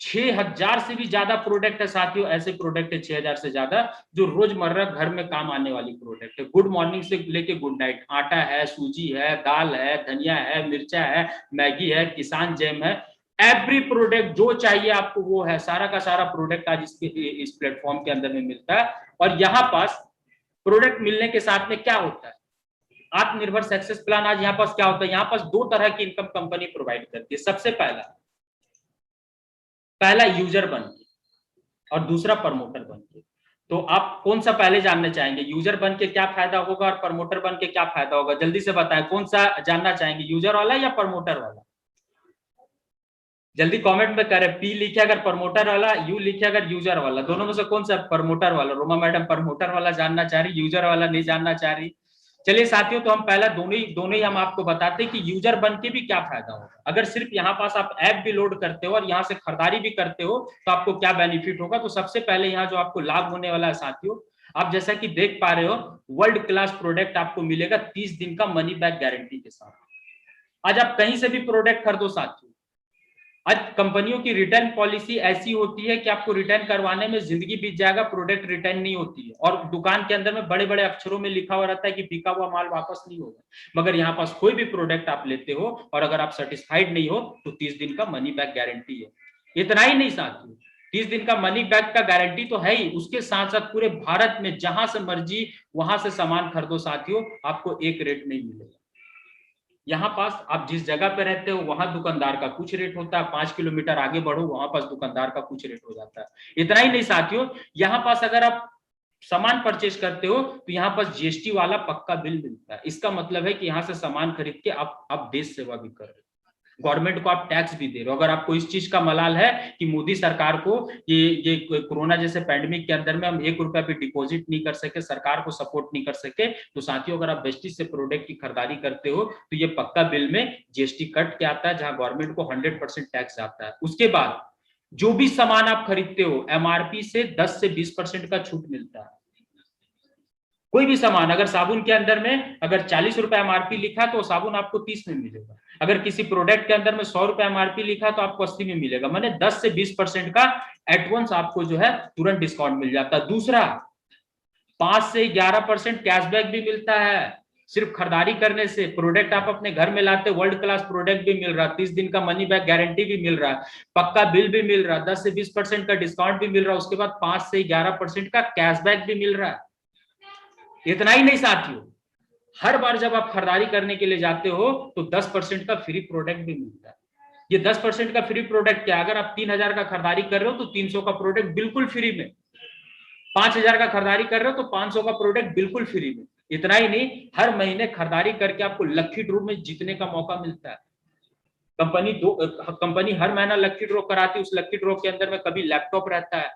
6000 से भी ज्यादा प्रोडक्ट है साथियों, ऐसे प्रोडक्ट है 6000 से ज्यादा जो रोजमर्रा घर में काम आने वाली प्रोडक्ट है। गुड मॉर्निंग से लेके गुड नाइट, आटा है, सूजी है, दाल है, धनिया है, मिर्चा है, मैगी है, किसान जैम है, एवरी प्रोडक्ट जो चाहिए आपको वो है। सारा का सारा प्रोडक्ट आज इस प्लेटफॉर्म के अंदर में मिलता है। और यहाँ पास प्रोडक्ट मिलने के साथ में क्या होता है, आत्मनिर्भर सक्सेस प्लान। आज यहाँ पास क्या होता है, यहाँ पास 2 तरह की इनकम कंपनी प्रोवाइड करती है। सबसे पहला यूजर बन के और दूसरा प्रमोटर बन के। तो आप कौन सा पहले जानना चाहेंगे, यूजर बन के क्या फायदा होगा और प्रमोटर बन के क्या फायदा होगा? जल्दी से बताएं, कौन सा जानना चाहेंगे, यूजर वाला या प्रमोटर वाला? जल्दी कमेंट में करें। पी लिखे अगर प्रमोटर वाला, यू लिखे अगर यूजर वाला। दोनों में से कौन सा? प्रमोटर वाला। रोमा मैडम प्रमोटर वाला जानना चाह रही, यूजर वाला नहीं जानना चाह रही। चलिए साथियों, तो हम पहला दोनों ही हम आपको बताते हैं कि यूजर बन के भी क्या फायदा होगा। अगर सिर्फ यहाँ पास आप ऐप भी लोड करते हो और यहाँ से खरीदारी भी करते हो तो आपको क्या बेनिफिट होगा। तो सबसे पहले यहाँ जो आपको लाभ होने वाला है साथियों, आप जैसा कि देख पा रहे हो, वर्ल्ड क्लास प्रोडक्ट आपको मिलेगा 30 दिन का मनी बैक गारंटी के साथ। आज आप कहीं से भी प्रोडक्ट खरीदो साथियों, आज कंपनियों की रिटर्न पॉलिसी ऐसी होती है कि आपको रिटर्न करवाने में जिंदगी बीत जाएगा, प्रोडक्ट रिटर्न नहीं होती है। और दुकान के अंदर में बड़े बड़े अक्षरों में लिखा हुआ रहता है कि बिका हुआ माल वापस नहीं होगा। मगर यहाँ पास कोई भी प्रोडक्ट आप लेते हो और अगर आप सेटिस्फाइड नहीं हो तो 30 दिन का मनी बैक गारंटी है। इतना ही नहीं साथियों, 30 दिन का मनी बैक का गारंटी तो है ही, उसके साथ साथ पूरे भारत में जहां से मर्जी वहां से सामान खरीदो साथियों, आपको एक रेट नहीं मिलेगा। यहाँ पास आप जिस जगह पे रहते हो वहां दुकानदार का कुछ रेट होता है, 5 किलोमीटर आगे बढ़ो वहां पास दुकानदार का कुछ रेट हो जाता है। इतना ही नहीं साथियों, यहाँ पास अगर आप सामान परचेज करते हो तो यहाँ पास जीएसटी वाला पक्का बिल मिलता है। इसका मतलब है कि यहाँ से सामान खरीद के आप देश सेवा भी कर रहे हो, गवर्नमेंट को आप टैक्स भी दे रहे हो। अगर आपको इस चीज का मलाल है कि मोदी सरकार को ये कोरोना जैसे पैंडेमिक के अंदर में हम 1 रुपया भी डिपॉजिट नहीं कर सके, सरकार को सपोर्ट नहीं कर सके, तो साथियों अगर आप वेस्टिज से प्रोडक्ट की खरीदारी करते हो तो ये पक्का बिल में जीएसटी कट के आता है, जहां गवर्नमेंट को 100% टैक्स आता है। उसके बाद जो भी सामान आप खरीदते हो एमआरपी से 10 से 20% का छूट मिलता है। कोई भी सामान, अगर साबुन के अंदर में अगर 40 रुपए एमआरपी लिखा तो साबुन आपको 30 में मिलेगा। अगर किसी प्रोडक्ट के अंदर में 100 रुपए एमआरपी लिखा तो आपको 80 में मिलेगा। माने 10 से 20% का एडवांस आपको जो है तुरंत डिस्काउंट मिल जाता है। दूसरा, 5 से 11% कैशबैक भी मिलता है सिर्फ खरीदारी करने से। प्रोडक्ट आप अपने घर में लाते, वर्ल्ड क्लास प्रोडक्ट भी मिल रहा, 30 दिन का मनी बैक गारंटी भी मिल रहा, पक्का बिल भी मिल रहा, 10 से 20% का डिस्काउंट भी मिल रहा, उसके बाद 5 से 11% का कैशबैक भी मिल रहा है। इतना ही नहीं साथियों, हर बार जब आप खरीदारी करने के लिए जाते हो तो 10% का फ्री प्रोडक्ट भी मिलता है। ये 10% का फ्री प्रोडक्ट क्या, अगर आप 3000 का खरीदारी कर रहे हो तो 300 का प्रोडक्ट बिल्कुल फ्री में, 5000 का खरीदारी कर रहे हो तो 500 का प्रोडक्ट बिल्कुल फ्री में। इतना ही नहीं, हर महीने खरीदारी करके आपको लकी ड्रॉ में जीतने का मौका मिलता है। कंपनी हर महीना लकी ड्रॉ कराती है। उस लकी ड्रॉ के अंदर में कभी लैपटॉप रहता है,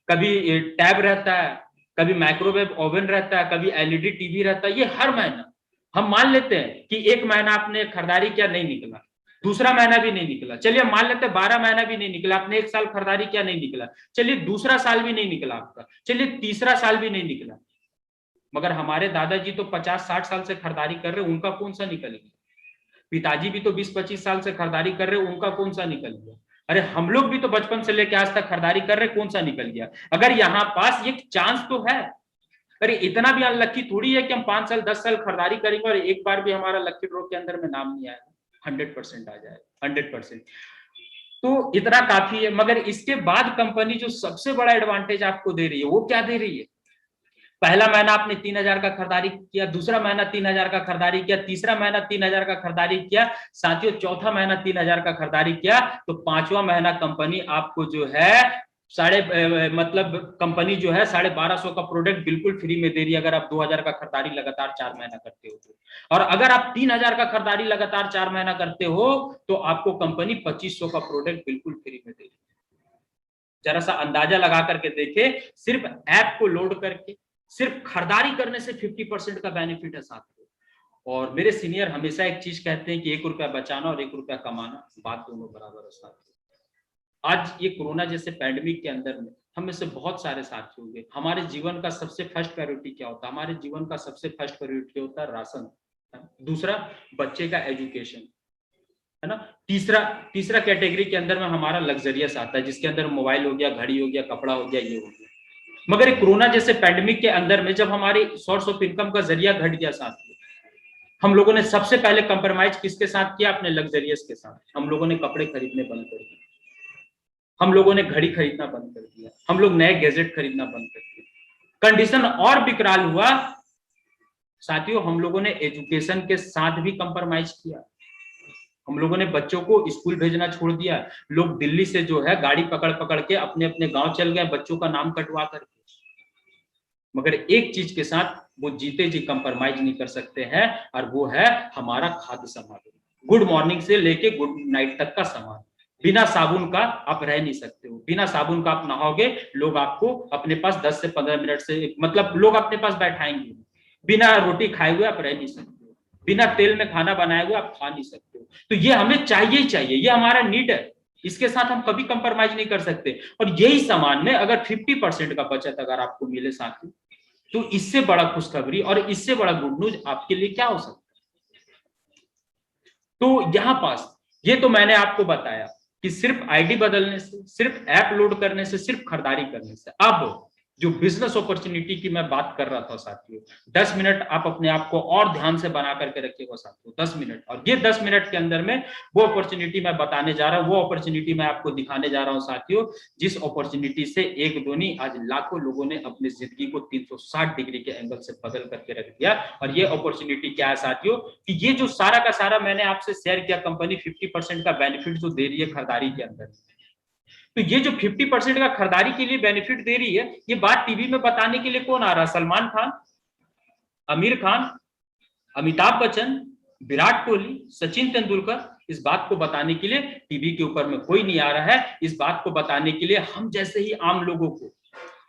कभी टैब रहता है, कभी माइक्रोवेव ओवन रहता है, कभी एलईडी टीवी रहता है। ये हर महीना हम मान लेते हैं कि एक महीना आपने खरीदारी किया नहीं निकला, दूसरा महीना भी नहीं निकला, चलिए मान लेते हैं 12 महीना भी नहीं निकला, आपने 1 साल खरीदारी किया नहीं निकला, चलिए दूसरा साल भी नहीं निकला आपका, चलिए तीसरा साल भी नहीं निकला। मगर हमारे दादाजी तो 50-60 साल से खरीदारी कर रहे, उनका कौन सा निकल गया? पिताजी भी तो 20-25 साल से खरीदारी कर रहे, उनका कौन सा निकल गया? अरे हम लोग भी तो बचपन से लेकर आज तक खरीदारी कर रहे, कौन सा निकल गया? अगर यहाँ पास एक चांस तो है, अरे इतना भी अनलक्की थोड़ी है कि हम 5 साल 10 साल खरीदारी करेंगे और एक बार भी हमारा लकी ड्रॉ के अंदर में नाम नहीं आएगा, 100% आ जाएगा, 100%। तो इतना काफी है। मगर इसके बाद कंपनी जो सबसे बड़ा एडवांटेज आपको दे रही है वो क्या दे रही है? पहला महीना आपने 3000 का खरीदारी किया, दूसरा महीना 3000 का खरीदारी किया, तीसरा महीना 3000 का खरीदारी किया, साथियों चौथा महीना 3000 का खरीदारी किया, तो 5वां महीना कंपनी आपको जो है मतलब कंपनी जो है 1250 का प्रोडक्ट बिल्कुल फ्री में दे रही है अगर आप 2000 का खरीदारी लगातार 4 महीना करते हो तो। और अगर आप 3000 का खरीदारी लगातार 4 महीना करते हो तो आपको कंपनी 2500 का प्रोडक्ट बिल्कुल फ्री में दे रही है। जरा सा अंदाजा लगा करके देखे, सिर्फ ऐप को लोड करके सिर्फ खरीदारी करने से 50% का बेनिफिट है साथियों। और मेरे सीनियर हमेशा एक चीज कहते हैं कि 1 रुपया बचाना और 1 रुपया कमाना, बात दोनों बराबर है साथियों। आज ये कोरोना जैसे पैंडेमिक के अंदर में हम में से बहुत सारे साथी होंगे, हमारे जीवन का सबसे फर्स्ट प्रायोरिटी क्या होता है? हमारे जीवन का सबसे फर्स्ट प्रायोरिटी होता है राशन, दूसरा बच्चे का एजुकेशन, है ना, तीसरा तीसरा कैटेगरी के अंदर में हमारा लग्जरियस आता है जिसके अंदर मोबाइल हो गया, घड़ी हो गया, कपड़ा हो गया, ये हो गया। मगर कोरोना जैसे पैंडेमिक के अंदर में जब हमारी सोर्स ऑफ इनकम का जरिया घट गया साथियों, हम लोगों ने सबसे पहले कंप्रोमाइज किसके साथ किया? अपने लग्जरियस के साथ। हम लोगों ने कपड़े खरीदने बंद कर दिए, हम लोगों ने घड़ी खरीदना बंद कर दिया, हम लोग नए गैजेट खरीदना बंद कर दिया। कंडीशन और विकराल हुआ साथियों, हम लोगों ने एजुकेशन के साथ भी कंप्रोमाइज किया। हम लोगों ने बच्चों को स्कूल भेजना छोड़ दिया। लोग दिल्ली से जो है गाड़ी पकड़ पकड़ के अपने अपने गांव चल गए बच्चों का नाम कटवा करके। मगर एक चीज के साथ वो जीते जी कंप्रोमाइज नहीं कर सकते हैं, और वो है हमारा खाद्य सामान। गुड मॉर्निंग से लेके गुड नाइट तक का सामान। बिना साबुन का आप रह नहीं सकते हो, बिना साबुन का आप नहाओगे, लोग आपको अपने पास 10 से 15 मिनट से मतलब लोग अपने पास बैठाएंगे। बिना रोटी खाए हुए आप रह नहीं सकते हो, बिना तेल में खाना बनाए हुए आप खा नहीं सकते हो। तो ये हमें चाहिए ही चाहिए, ये हमारा नीड है, इसके साथ हम कभी कंप्रोमाइज नहीं कर सकते। और यही सामान में अगर 50% का बचत अगर आपको मिले साथियों, तो इससे बड़ा खुशखबरी और इससे बड़ा गुड न्यूज आपके लिए क्या हो सकता है? तो यहां पास ये तो मैंने आपको बताया कि सिर्फ आईडी बदलने से, सिर्फ ऐप लोड करने से, सिर्फ खरीदारी करने से। अब जो बिजनेस अपॉर्चुनिटी की मैं बात कर रहा था साथियों, 10 मिनट आप अपने आप को और ध्यान से बना करके रखिएगा साथियों, 10 मिनट। और ये 10 मिनट के अंदर में वो अपॉर्चुनिटी मैं बताने जा रहा हूं, वो अपॉर्चुनिटी मैं आपको दिखाने जा रहा हूं साथियों, जिस अपॉर्चुनिटी से एक दो नहीं आज लाखों लोगों ने अपनी जिंदगी को 360 डिग्री के एंगल से बदल करके रख दिया। और ये अपॉर्चुनिटी क्या है साथियों, कि ये जो सारा का सारा मैंने आपसे शेयर किया, कंपनी 50% का बेनिफिट जो दे रही है खरीदारी के अंदर, तो ये जो 50% का खरीदारी के लिए बेनिफिट दे रही है, ये बात टीवी में बताने के लिए कौन आ रहा है? सलमान खान, आमिर खान, अमिताभ बच्चन, विराट कोहली, सचिन तेंदुलकर। इस बात को बताने के लिए टीवी के ऊपर में कोई नहीं आ रहा है। इस बात को बताने के लिए हम जैसे ही आम लोगों को,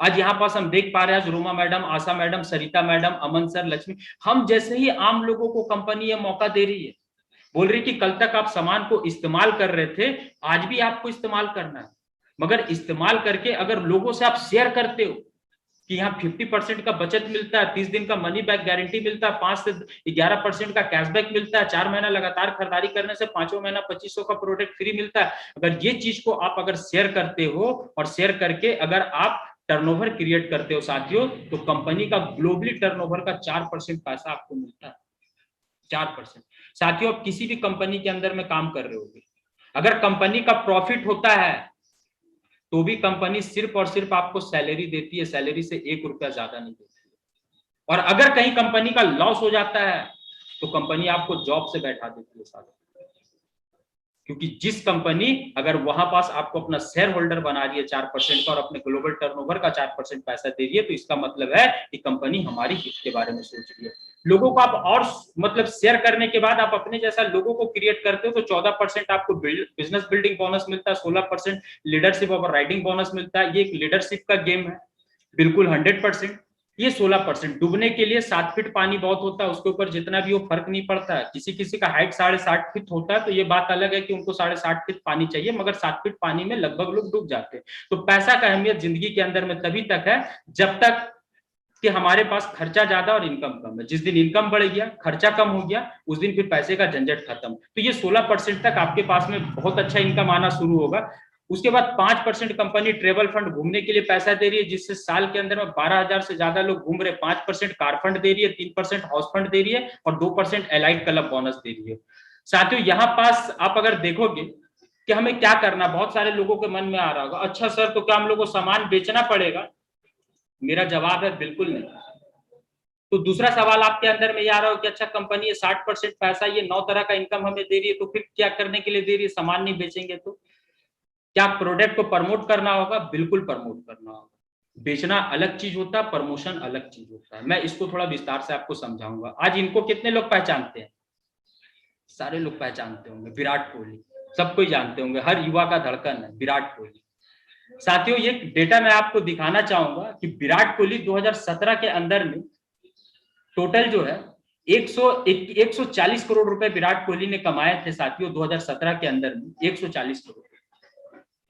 आज यहाँ पास हम देख पा रहे हैं, आज रोमा मैडम, आशा मैडम, सरिता मैडम, अमन सर, लक्ष्मी, हम जैसे ही आम लोगों को कंपनी ये मौका दे रही है। बोल रही कि कल तक आप सामान को इस्तेमाल कर रहे थे, आज भी आपको इस्तेमाल करना है, मगर इस्तेमाल करके अगर लोगों से आप शेयर करते हो कि यहाँ 50% का बचत मिलता है, 30 दिन का मनी बैक गारंटी मिलता है, 5 से 11% का कैशबैक मिलता है, 4 महीना लगातार खरीदारी करने से 5वां महीना 2500 का प्रोडक्ट फ्री मिलता है, अगर ये चीज को आप अगर शेयर करते हो और शेयर करके अगर आप टर्नओवर क्रिएट करते हो साथियों, तो कंपनी का ग्लोबली टर्नओवर का 4% पैसा आपको मिलता है। 4% साथियों, आप किसी भी कंपनी के अंदर में काम कर रहे होगे, अगर कंपनी का प्रॉफिट होता है तो भी कंपनी सिर्फ और सिर्फ आपको सैलरी देती है, सैलरी से 1 रुपया ज्यादा नहीं देती है। और अगर कहीं कंपनी का लॉस हो जाता है तो कंपनी आपको जॉब से बैठा देती है साथियों, क्योंकि जिस कंपनी अगर वहां पास आपको अपना शेयर होल्डर बना रही है 4% का और अपने ग्लोबल टर्नओवर का 4% पैसा दे रही है, तो इसका मतलब है कि कंपनी हमारी हित के बारे में सोच रही है। लोगों को आप और मतलब शेयर करने के बाद आप अपने जैसा लोगों को क्रिएट करते हो, तो 14% आपको बिजनेस बिल्डिंग बोनस मिलता है, 16% लीडरशिप और राइडिंग बोनस मिलता है। ये एक लीडरशिप का गेम है, बिल्कुल 100%। ये 16%। डूबने के लिए 7 फीट पानी बहुत होता है, उसके ऊपर जितना भी हो फर्क नहीं पड़ता है। किसी किसी का हाइट 60.5 फीट होता है, तो ये बात अलग है कि उनको 60.5 फीट पानी चाहिए, मगर 7 फीट पानी में लगभग लोग डूब जाते हैं। तो पैसा का अहमियत जिंदगी के अंदर में तभी तक है जब तक कि हमारे पास खर्चा ज्यादा और इनकम कम है। जिस दिन इनकम बढ़ गया, खर्चा कम हो गया, उस दिन फिर पैसे का झंझट खत्म। तो ये 16% तक आपके पास में बहुत अच्छा इनकम आना शुरू होगा। उसके बाद 5% कंपनी ट्रेवल फंड घूमने के लिए पैसा दे रही है, जिससे साल के अंदर में 12,000 से ज्यादा लोग घूम रहे। 5% कार फंड दे रही है, 3% हाउस फंड दे रही है और 2% एलाइट क्लब बोनस दे रही है। साथियों, यहाँ पास आप अगर देखोगे कि हमें क्या करना, बहुत सारे लोगों के मन में आ रहा होगा, अच्छा सर तो क्या हम लोग को सामान बेचना पड़ेगा? मेरा जवाब है बिल्कुल नहीं। तो दूसरा सवाल आपके अंदर में ये आ रहा हो कि अच्छा कंपनी ये 60% पैसा, ये 9 तरह का इनकम हमें दे रही है, तो फिर क्या करने के लिए दे रही है? सामान नहीं बेचेंगे तो? क्या प्रोडक्ट को प्रमोट करना होगा? बिल्कुल प्रमोट करना होगा। बेचना अलग चीज होता है, प्रमोशन अलग चीज होता है। मैं इसको थोड़ा विस्तार से आपको समझाऊंगा। आज इनको कितने लोग पहचानते हैं? सारे लोग पहचानते होंगे। विराट कोहली सब कोई जानते होंगे, हर युवा का धड़कन है विराट कोहली। साथियों, ये डेटा मैं आपको दिखाना चाहूंगा कि विराट कोहली 2017 के अंदर में टोटल जो है 140 करोड़ रुपए विराट कोहली ने कमाए थे साथियों 2017 के अंदर में 140 करोड़।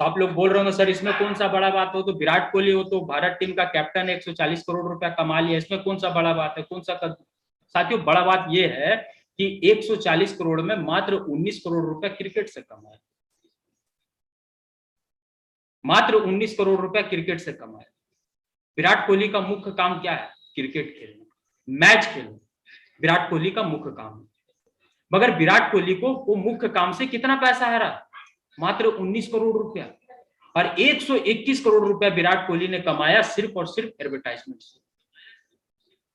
तो आप लोग बोल रहे होंगे सर इसमें कौन सा बड़ा बात हो, तो विराट कोहली हो तो भारत टीम का कैप्टन 140 करोड़ रुपया कमा लिया, इसमें कौन सा बड़ा बात है, कौन सा साथियों बड़ा बात यह है कि 140 करोड़ में मात्र 19 करोड़ रुपया क्रिकेट से कमाया, मात्र 19 करोड़ रुपया क्रिकेट से कमाया। विराट कोहली का मुख्य काम क्या है? क्रिकेट खेलना, मैच खेलना, विराट कोहली का मुख्य काम है। मगर विराट कोहली को वो मुख्य काम से कितना पैसा है रहा? मात्र 19 करोड़ रुपया। और 121 करोड़ रुपया विराट कोहली ने कमाया सिर्फ और सिर्फ एडवर्टाइजमेंट से।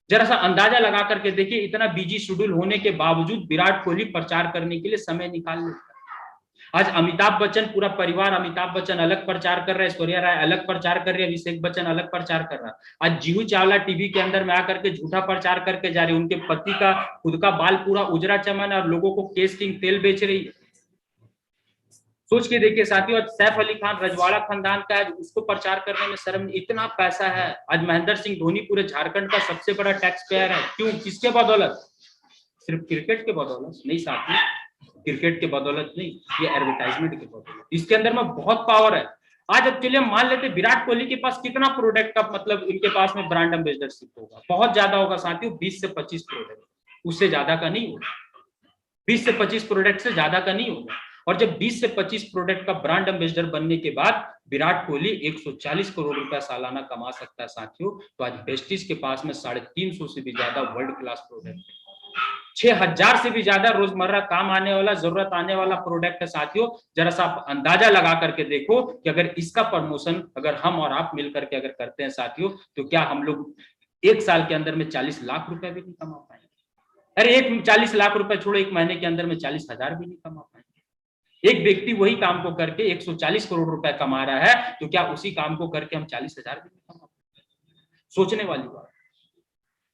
जरा सा अंदाजा लगा करके देखिए, इतना बिजी शेड्यूल होने के बावजूद विराट कोहली प्रचार करने के लिए समय निकाल लेता है। आज अमिताभ बच्चन पूरा परिवार, अमिताभ बच्चन अलग प्रचार कर रहे हैं, ऐश्वर्या राय अलग प्रचार कर रही है, अभिषेक बच्चन अलग प्रचार कर रहा है। आज जीहू चावला टीवी के अंदर में आकर के झूठा प्रचार करके जा रही है, उनके पति का खुद का बाल पूरा उजरा चमन है और लोगों को केस किंग तेल बेच रही है। सोच के देखिए साथियों, सैफ अली खान रजवाड़ा खानदान का है, उसको प्रचार करने में शर्म, इतना पैसा है। आज महेंद्र सिंह धोनी पूरे झारखंड का सबसे बड़ा टैक्स पेयर है। क्यों? किसके बदौलत? सिर्फ क्रिकेट के बदौलत नहीं साथी, क्रिकेट के बदौलत नहीं, ये एडवर्टाइजमेंट के बदौलत। इसके अंदर में बहुत पावर है। आज अब चलिए मान लेते विराट कोहली के पास कितना प्रोडक्ट का मतलब इनके पास में ब्रांड एम्बेसडरशिप होगा? बहुत ज्यादा होगा साथियों, 20 से 25 प्रोडक्ट, उससे ज्यादा का नहीं होगा। 20 से 25 प्रोडक्ट से ज्यादा का नहीं होगा। और जब 20 से 25 प्रोडक्ट का ब्रांड एम्बेसडर बनने के बाद विराट कोहली 140 करोड़ रुपया सालाना कमा सकता है साथियों, तो आज वेस्टिज के पास में 350 से भी ज्यादा वर्ल्ड क्लास प्रोडक्ट, 6000 से भी ज्यादा रोजमर्रा काम आने वाला, जरूरत आने वाला प्रोडक्ट है साथियों। जरा सा आप अंदाजा लगा करके देखो कि अगर इसका प्रमोशन अगर हम और आप मिलकर के अगर करते हैं साथियों, तो क्या हम लोग एक साल के अंदर में 40 लाख रुपए भी नहीं कमा पाएंगे? अरे एक 40 लाख रुपए छोड़ो, एक महीने के अंदर में 40,000 भी नहीं कमा पाएंगे। एक व्यक्ति वही काम को करके 140 करोड़ रुपए कमा रहा है, तो क्या उसी काम को करके हम 40,000 भी नहीं कमा पाएंगे? सोचने वाली बात।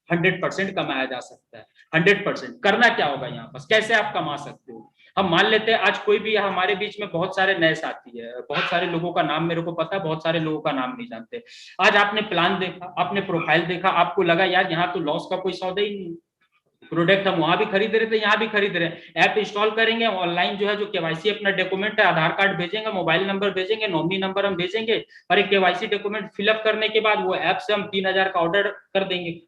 100% कमाया जा सकता है। 100% करना क्या होगा यहाँ पर, कैसे आप कमा सकते हो? हम मान लेते हैं आज कोई भी हमारे बीच में बहुत सारे नए साथी है, बहुत सारे लोगों का नाम मेरे को पता है, बहुत सारे लोगों का नाम नहीं जानते। आज आपने प्लान देखा, आपने प्रोफाइल देखा, आपको लगा यार यहाँ तो लॉस का कोई सौदा ही नहीं, प्रोडक्ट हम वहां भी खरीद रहे थे, यहाँ भी खरीद रहे हैं। ऐप इंस्टॉल करेंगे, ऑनलाइन जो है जो केवाईसी अपना डॉक्यूमेंट है, आधार कार्ड भेजेंगे, मोबाइल नंबर भेजेंगे, नॉमिनी नंबर हम भेजेंगे, और एक केवाईसी डॉक्यूमेंट फिलअप करने के बाद वो ऐप से हम 3000 का ऑर्डर कर देंगे,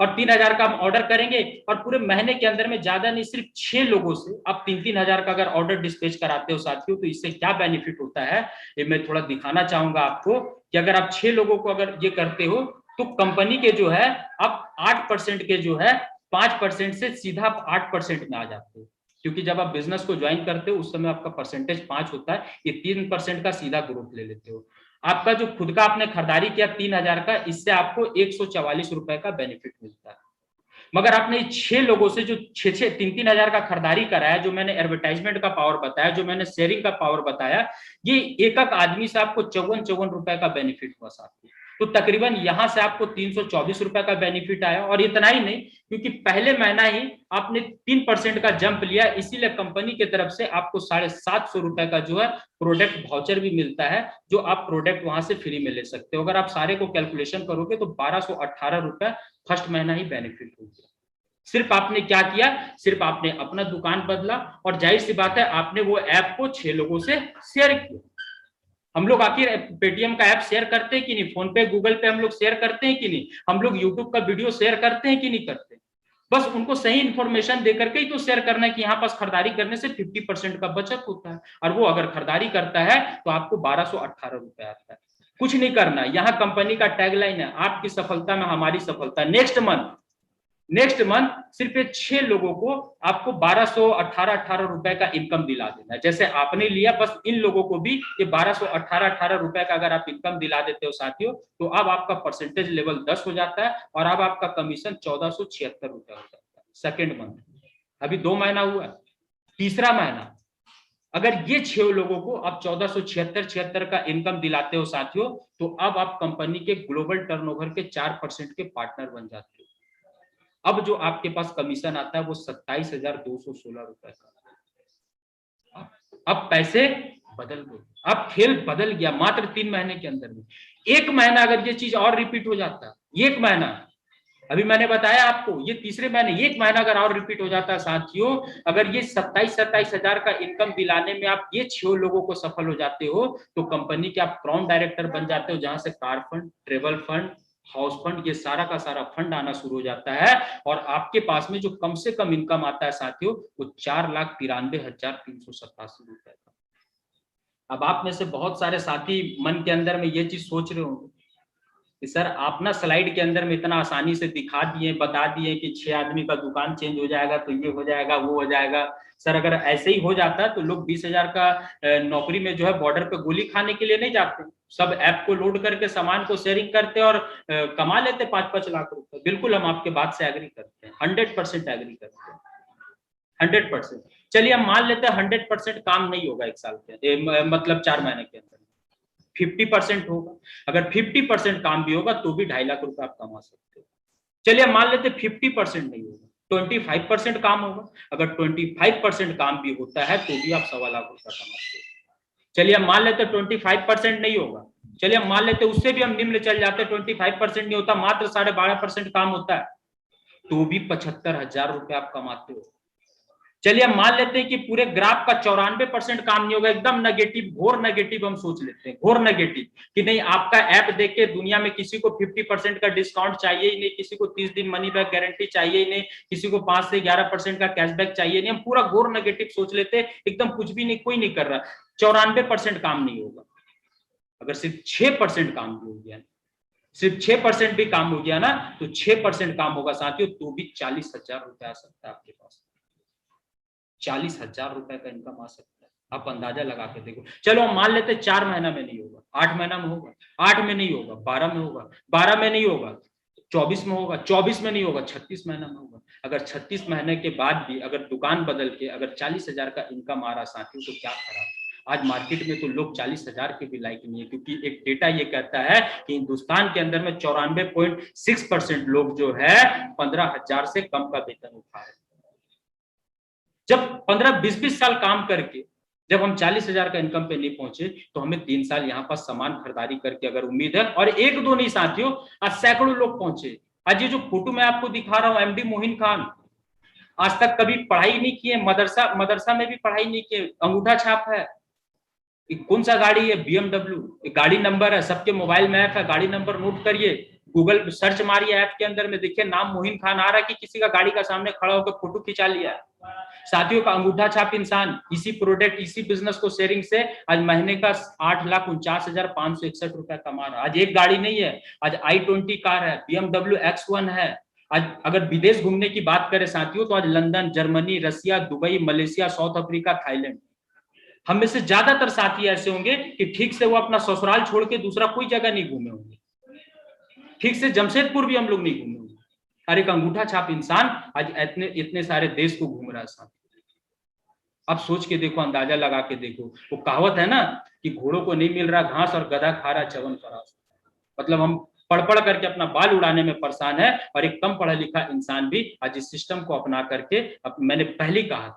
और 3000 का हम ऑर्डर करेंगे, और पूरे महीने के अंदर में ज्यादा नहीं सिर्फ 6 लोगों से आप 3-3000 का अगर ऑर्डर डिस्पैच कराते हो साथियों, तो इससे क्या बेनिफिट होता है ये मैं थोड़ा दिखाना चाहूंगा आपको कि अगर आप 6 लोगों को अगर ये करते हो तो कंपनी के जो है आप 8% के जो है 5% से सीधा आप 8% में आ जाते हो, क्योंकि जब आप बिजनेस को ज्वाइन करते हो उस समय आपका परसेंटेज 5 होता है, ये 3% का सीधा ग्रोथ ले लेते हो। आपका जो खुद का आपने खरीदारी किया 3000 का, इससे आपको 144 रुपए का बेनिफिट मिलता है। मगर आपने 6 लोगों से जो 3-3 हजार का खरीदारी कराया, जो मैंने एडवर्टाइजमेंट का पावर बताया, जो मैंने शेयरिंग का पावर बताया, ये एक आदमी से आपको 54 रुपए का बेनिफिट हुआ साथ। तो तकरीबन यहां से आपको 324 रुपए का बेनिफिट आया। और इतना ही नहीं, क्योंकि पहले महीना ही आपने 3% का जंप लिया, इसीलिए कंपनी की तरफ से आपको 750 रुपए का जो है प्रोडक्ट वाउचर भी मिलता है, जो आप प्रोडक्ट वहां से फ्री में ले सकते हो। अगर आप सारे को कैलकुलेशन करोगे तो 1218 रुपए फर्स्ट महीना ही बेनिफिट हो गया। सिर्फ आपने क्या किया, सिर्फ आपने अपना दुकान बदला, और जाहिर सी बात है आपने वो ऐप को 6 लोगों से शेयर किया। हम लोग आखिर पेटीएम का ऐप शेयर करते हैं कि नहीं, फोन पे गूगल पे हम लोग शेयर करते हैं कि नहीं, हम लोग यूट्यूब का वीडियो शेयर करते हैं कि नहीं करते? बस उनको सही इंफॉर्मेशन देकर के ही तो शेयर करना है कि यहाँ पास खरीदारी करने से 50% का बचत होता है, और वो अगर खरीदारी करता है तो आपको 1218 रुपए आता है। कुछ नहीं करना, यहाँ कंपनी का टैगलाइन है, आपकी सफलता में हमारी सफलता। नेक्स्ट मंथ सिर्फ 6 लोगों को आपको 1218 रुपए का इनकम दिला देना है। जैसे आपने लिया, बस इन लोगों को भी ये 1218 रुपए का अगर आप इनकम दिला देते हो साथियों, तो अब आपका परसेंटेज लेवल 10 हो जाता है, और अब आपका कमीशन 1476 रुपए हो जाता है सेकेंड मंथ। अभी 2 महीना हुआ, तीसरा महीना अगर ये 6 लोगों को आप 1476 का इनकम दिलाते हो साथियों, तो अब आप कंपनी के ग्लोबल टर्नओवर के 4% के पार्टनर बन जाते हो। अब जो आपके पास कमीशन आता है वो 27,216 रुपए का। अब पैसे बदल गए, अब खेल बदल गया मात्र 3 महीने के अंदर में। 1 महीना अगर ये चीज और रिपीट हो जाता, 1 महीना, अभी मैंने बताया आपको ये तीसरे महीने, 1 महीना अगर और रिपीट हो जाता है साथियों, अगर ये 27 हजार का इनकम दिलाने में आप ये 6 लोगों को सफल हो जाते हो, तो कंपनी के आप क्राउन डायरेक्टर बन जाते हो, जहां से car fund, travel fund, house fund, ये सारा का सारा फंड आना शुरू हो जाता है। और आपके पास में जो कम से कम इनकम आता है साथियों, वो 4,93,387 रुपए का। अब आप में से बहुत सारे साथी मन के अंदर में ये चीज सोच रहे होंगे कि सर आप ना स्लाइड के अंदर में इतना आसानी से दिखा दिए, बता दिए कि 6 आदमी का दुकान चेंज हो जाएगा, तो ये हो जाएगा, वो हो जाएगा। सर अगर ऐसे ही हो जाता तो लोग 20,000 का नौकरी में जो है बॉर्डर पे गोली खाने के लिए नहीं जाते, सब ऐप को लोड करके सामान को शेयरिंग करते और कमा लेते 5-5 लाख रुपए। बिल्कुल हम आपके बात से एग्री करते हैं, 100% एग्री करते हैं, 100%। चलिए हम मान लेते हैं 100% काम नहीं होगा 1 साल के मतलब 4 महीने के अंदर, 50% होगा। अगर 50% काम भी होगा तो भी 2.5 लाख रुपए आप कमा सकते हो। चलिए मान लेते 50% नहीं होगा, 25% काम होगा। अगर 25% काम भी होता है तो भी आप 1.25 लाख रुपए कमाते हो। चलिए हम मान लेते 25% नहीं होगा, चलिए हम मान लेते उससे भी हम निम्न चल जाते, 25% नहीं होता, मात्र 12.5% काम होता है, तो भी 75,000 रुपए आप कमाते हो। चलिए हम मान लेते हैं कि पूरे ग्राफ का 94% काम नहीं होगा, एकदम नेगेटिव, घोर नेगेटिव हम सोच लेते हैं, घोर नेगेटिव, कि नहीं आपका ऐप देख के दुनिया में किसी को 50% का डिस्काउंट चाहिए ही नहीं, किसी को 30 दिन मनी बैक गारंटी चाहिए ही नहीं, किसी को 5 से 11% का कैशबैक चाहिए नहीं। हम पूरा घोर नेगेटिव सोच लेते हैं, एकदम कुछ भी नहीं, कोई नहीं कर रहा, 94% काम नहीं होगा। अगर सिर्फ 6% काम भी हो गया, सिर्फ 6% भी काम हो गया ना, तो 6% काम होगा साथियों, तो भी 40,000 रुपए आ सकता है आपके पास, 40,000 रुपए का इनकम आ सकता है। आप अंदाजा लगा के देखो। चलो हम मान लेते 4 महीना में नहीं होगा, 8 महीना में होगा, 8 में नहीं होगा, 12 में होगा, 12 में नहीं होगा, 24 में होगा, 24 में नहीं होगा, 36 महीना में होगा। अगर 36 महीने के बाद भी अगर दुकान बदल के अगर 40,000 का इनकम आ रहा साथियों, तो क्या खराब। आज मार्केट में तो लोग 40,000 के भी लायक नहीं है, क्योंकि एक डेटा ये कहता है कि हिंदुस्तान के अंदर में 94.6% लोग जो है 15,000 से कम का वेतन उठा रहे हैं। जब 15-20 साल काम करके जब हम 40,000 का इनकम पे नहीं पहुंचे, तो हमें 3 साल यहाँ पर सामान खरीदारी करके अगर उम्मीद है, और 1-2 नहीं साथियों, आज सैकड़ों लोग पहुंचे। आज ये जो फोटो मैं आपको दिखा रहा हूँ, एमडी मोहिन खान, आज तक कभी पढ़ाई नहीं किए, मदरसा में भी पढ़ाई नहीं किए, अंगूठा छाप है। कौन सा गाड़ी है? BMW, गाड़ी नंबर है, सबके मोबाइल में ऐप है, गाड़ी नंबर नोट करिए, गूगल सर्च मारिए, ऐप के अंदर में देखिए नाम मोहिन खान आ रहा है कि किसी का गाड़ी का सामने खड़ा होकर फोटो खिंचा लिया। साथियों का अंगूठा छाप इंसान इसी प्रोडक्ट, इसी बिजनेस को शेयरिंग से आज महीने का 8,49,561 रुपए कमा रहा है। आज एक गाड़ी नहीं है, आज i20 कार है, BMW X1 है। आज अगर विदेश घूमने की बात करें साथियों, तो आज London, Germany, Russia, Dubai, Malaysia, South Africa, Thailand. हम में से ज्यादातर साथी ऐसे होंगे कि ठीक से वो अपना ससुराल छोड़ के दूसरा कोई जगह नहीं घूमे होंगे, ठीक से जमशेदपुर भी हम लोग नहीं घूमे होंगे। और एक अंगूठा छाप इंसान आज इतने इतने सारे देश को घूम रहा है साथ। अब सोच के देखो, अंदाजा लगा के देखो, वो कहावत है ना कि घोड़ों को नहीं मिल रहा घास और गधा खा रहा चवन फरास। मतलब हम पढ़ करके अपना बाल उड़ाने में परेशान है, और एक कम पढ़ा लिखा इंसान भी आज इस सिस्टम को अपना करके, मैंने पहले कहा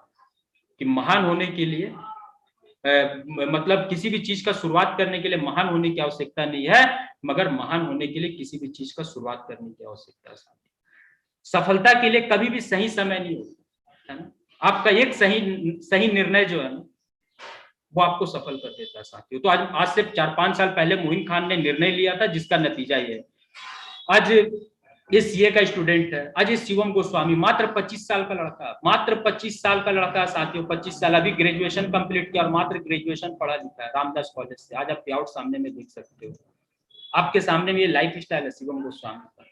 कि महान होने के लिए मतलब किसी भी चीज का शुरुआत करने के लिए महान होने की आवश्यकता नहीं है, मगर महान होने के लिए किसी भी चीज का शुरुआत करने की आवश्यकता है। सफलता के लिए कभी भी सही समय नहीं होता है ना। आपका एक सही निर्णय जो है ना, वो आपको सफल कर देता है साथियों। तो आज से 4-5 साल पहले मोहिन खान ने निर्णय लिया था, जिसका नतीजा ये है। आज ये सीए का स्टूडेंट है, आज ये शिवम गोस्वामी, मात्र 25 साल का लड़का, मात्र 25 साल का लड़का साथियों, 25 साल, अभी ग्रेजुएशन कंप्लीट किया और मात्र ग्रेजुएशन पढ़ा लिखा है रामदास कॉलेज से। आज आप पे-आउट सामने में देख सकते हो, आपके सामने में ये लाइफ स्टाइल है शिवम गोस्वामी का।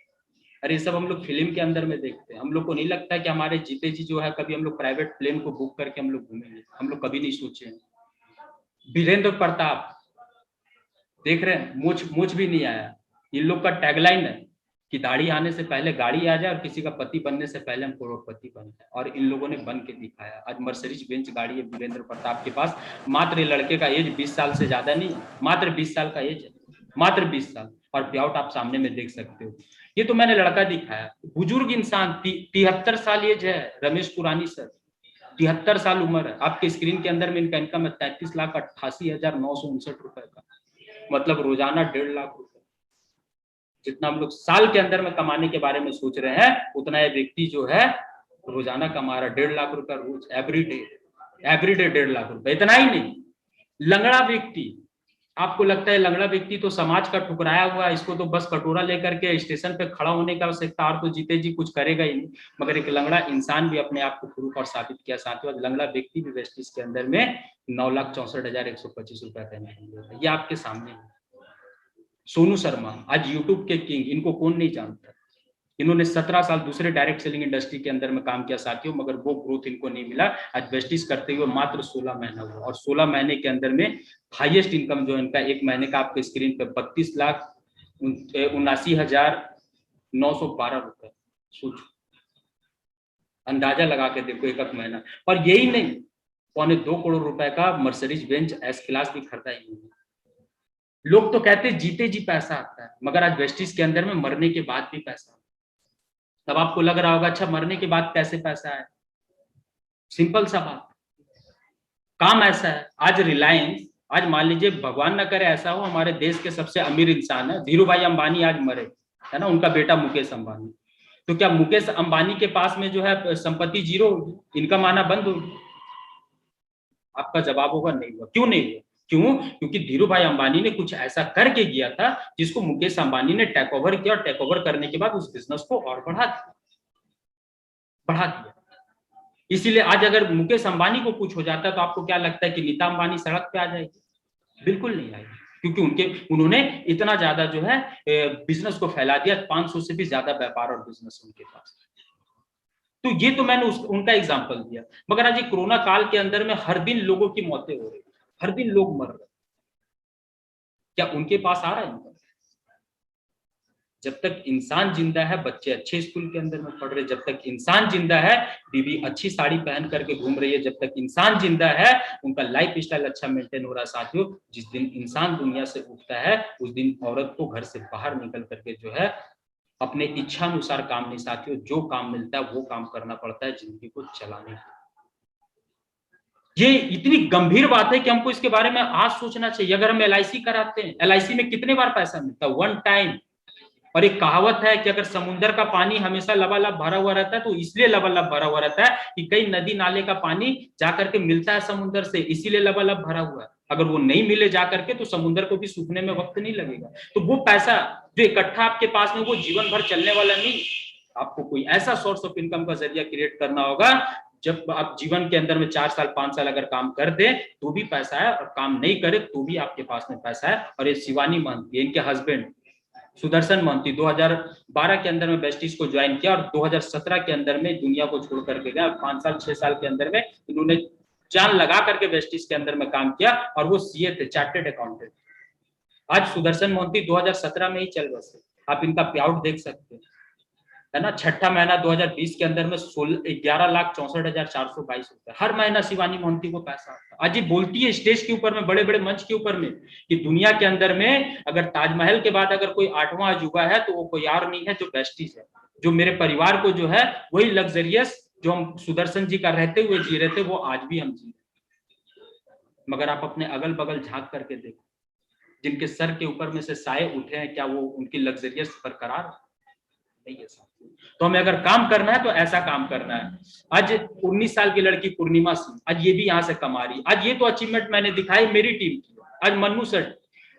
अरे ये सब हम लोग फिल्म के अंदर में देखते हैं, हम लोग को नहीं लगता कि हमारे जीते जी जो है कभी हम लोग प्राइवेट प्लेन को बुक करके हम लोग घूमेंगे, हम लोग कभी नहीं सोचे। वीरेंद्र प्रताप देख रहे हैं, मूछ भी नहीं आया। इन लोग का टैगलाइन है कि दाढ़ी आने से पहले गाड़ी आ जाए और किसी का पति बनने से पहले हम करोड़पति बन जाए, और इन लोगों ने बन के दिखाया। आज मर्सिडीज बेंच गाड़ी है वीरेंद्र प्रताप के पास, मात्र ये लड़के का एज 20 साल से ज्यादा नहीं, मात्र 20 साल का एज है, मात्र 20 साल, और पेआउट आप सामने में देख सकते हो। ये तो मैंने लड़का दिखाया। बुजुर्ग इंसान 73 साल एज है, रमेश पुरानी सर, 73 साल उम्र है। आपके स्क्रीन के अंदर में इनका इनकम है 33,88,959 रुपए का, मतलब रोजाना 1.5 लाख रुपए। जितना हम लोग साल के अंदर में कमाने के बारे में सोच रहे हैं, उतना ये व्यक्ति जो है रोजाना कमा रहा 1.5 लाख रुपए रोज, एवरीडे 1.5 लाख रुपए। इतना ही नहीं, लंगड़ा व्यक्ति, आपको लगता है लंगड़ा व्यक्ति तो समाज का ठुकराया हुआ है, इसको तो बस कटोरा लेकर के स्टेशन पे खड़ा होने का सकता, और तो जीते जी कुछ करेगा ही नहीं, मगर एक लंगड़ा इंसान भी अपने आप को प्रूफ और साबित किया। साथियों, लंगड़ा व्यक्ति भी वेस्टिज के अंदर में 9,64,125 रुपए का इनकम, ये आपके सामने है। सोनू शर्मा आज यूट्यूब के किंग, इनको कौन नहीं जानता। इन्होंने 17 साल दूसरे डायरेक्ट सेलिंग इंडस्ट्री के अंदर में काम किया साथियों, मगर वो ग्रोथ इनको नहीं मिला। आज वेस्टिज करते हुए मात्र 16 महीना हुआ, और 16 महीने के अंदर में हाईएस्ट इनकम जो इनका एक महीने का आपके स्क्रीन पे 32,79,912 रुपए। सोचो, अंदाजा लगा के देखो एक महीना। और यही नहीं, 2.25 करोड़ रुपए का मर्सिडीज बेंच एस क्लास भी खरीदा ही नहीं। लोग तो कहते जीते जी पैसा आता है, मगर आज वेस्टिज के अंदर में मरने के बाद भी पैसा। तब आपको लग रहा होगा अच्छा मरने के बाद कैसे पैसा है। सिंपल सा बात, काम ऐसा है। आज रिलायंस, आज मान लीजिए भगवान ना करे ऐसा हो, हमारे देश के सबसे अमीर इंसान है धीरू भाई अंबानी, आज मरे, है ना, उनका बेटा मुकेश अंबानी। तो क्या मुकेश अंबानी के पास में जो है संपत्ति जीरो होगी, इनकम आना बंद होगी? आपका जवाब होगा नहीं हुआ। क्यों नहीं हुआ? क्यों? क्योंकि धीरू भाई अंबानी ने कुछ ऐसा करके किया था जिसको मुकेश अंबानी ने टेक ओवर किया, और टेक ओवर करने के बाद उस बिजनेस को और बढ़ा दिया। इसीलिए आज अगर मुकेश अंबानी को कुछ हो जाता है तो आपको क्या लगता है कि नीता अंबानी सड़क पे आ जाएगी? बिल्कुल नहीं आएगी, क्योंकि उन्होंने इतना ज्यादा जो है बिजनेस को फैला दिया। 500 से भी ज्यादा व्यापार और बिजनेस उनके पास। तो ये तो मैंने उनका एग्जाम्पल दिया। मगर आज ये कोरोना काल के अंदर में हर दिन लोगों की मौतें हो रही, हर दिन लोग मर रहे, क्या उनके पास आ रहा है इनकम? जब तक इंसान जिंदा है, बच्चे अच्छे स्कूल के अंदर में पढ़ रहे, जब तक इंसान जिंदा है, बीवी अच्छी साड़ी पहन करके घूम रही है, जब तक इंसान जिंदा है, उनका लाइफ स्टाइल अच्छा मेंटेन हो रहा है। साथियों, जिस दिन इंसान दुनिया से उठता है, उस दिन औरत को घर से बाहर निकल करके जो है अपने इच्छा अनुसार काम नहीं, साथियों, जो काम मिलता है वो काम करना पड़ता है जिंदगी को चलाने के। ये इतनी गंभीर बात है कि हमको इसके बारे में आज सोचना चाहिए। अगर हम LIC कराते हैं, LIC में कितने बार पैसा मिलता है? 1 टाइम। और एक कहावत है कि अगर समुद्र का पानी हमेशा लबालब भरा हुआ रहता है तो इसलिए लबालब भरा हुआ रहता है कि कई नदी नाले का पानी जाकर के मिलता है समुद्र से, इसीलिए लबालब भरा हुआ है। अगर वो नहीं मिले जाकर के तो समुद्र को भी सूखने में वक्त नहीं लगेगा। तो वो पैसा जो इकट्ठा आपके पास में, वो जीवन भर चलने वाला नहीं। आपको कोई ऐसा सोर्स ऑफ इनकम का जरिया क्रिएट करना होगा, जब आप जीवन के अंदर में 4 साल 5 साल अगर काम कर दे तो भी पैसा है, और काम नहीं करे तो भी आपके पास में पैसा है। और ये शिवानी महंती, इनके हस्बैंड सुदर्शन महंती 2012 के अंदर में वेस्टिज को ज्वाइन किया, और 2017 के अंदर में दुनिया को छोड़ करके गया। 5 साल 6 साल के अंदर में इन्होंने जान लगा करके वेस्टिज के अंदर में काम किया, और वो CA थे, चार्टेड अकाउंटेंट। आज सुदर्शन महंती 2017 में ही चल रहे, आप इनका पे आउट देख सकते हैं, है ना। छठा महीना 2020 के अंदर में 11,64,422 रुपए हर महीना शिवानी महंती को पैसा आता है। आज ये बोलती है स्टेज के ऊपर में, बड़े बड़े मंच के ऊपर में, कि दुनिया के अंदर में अगर ताजमहल के बाद अगर कोई 8वां अजूबा है तो वो कोई और नहीं है, जो वेस्टिज है। जो मेरे परिवार को जो है वही लग्जरियस जो हम सुदर्शन जी का रहते हुए जी रहे थे, वो आज भी हम जी रहे। मगर आप अपने अगल बगल झांक करके देखो, जिनके सर के ऊपर में से साए उठे हैं, क्या वो उनकी लग्जरियस बरकरार नहीं है? तो हमें अगर काम करना है तो ऐसा काम करना है। आज 19 साल की लड़की पूर्णिमा सिंह, आज ये भी यहाँ से कमा रही। आज ये तो अचीवमेंट मैंने दिखाई मेरी टीम की। आज मन्नू सर,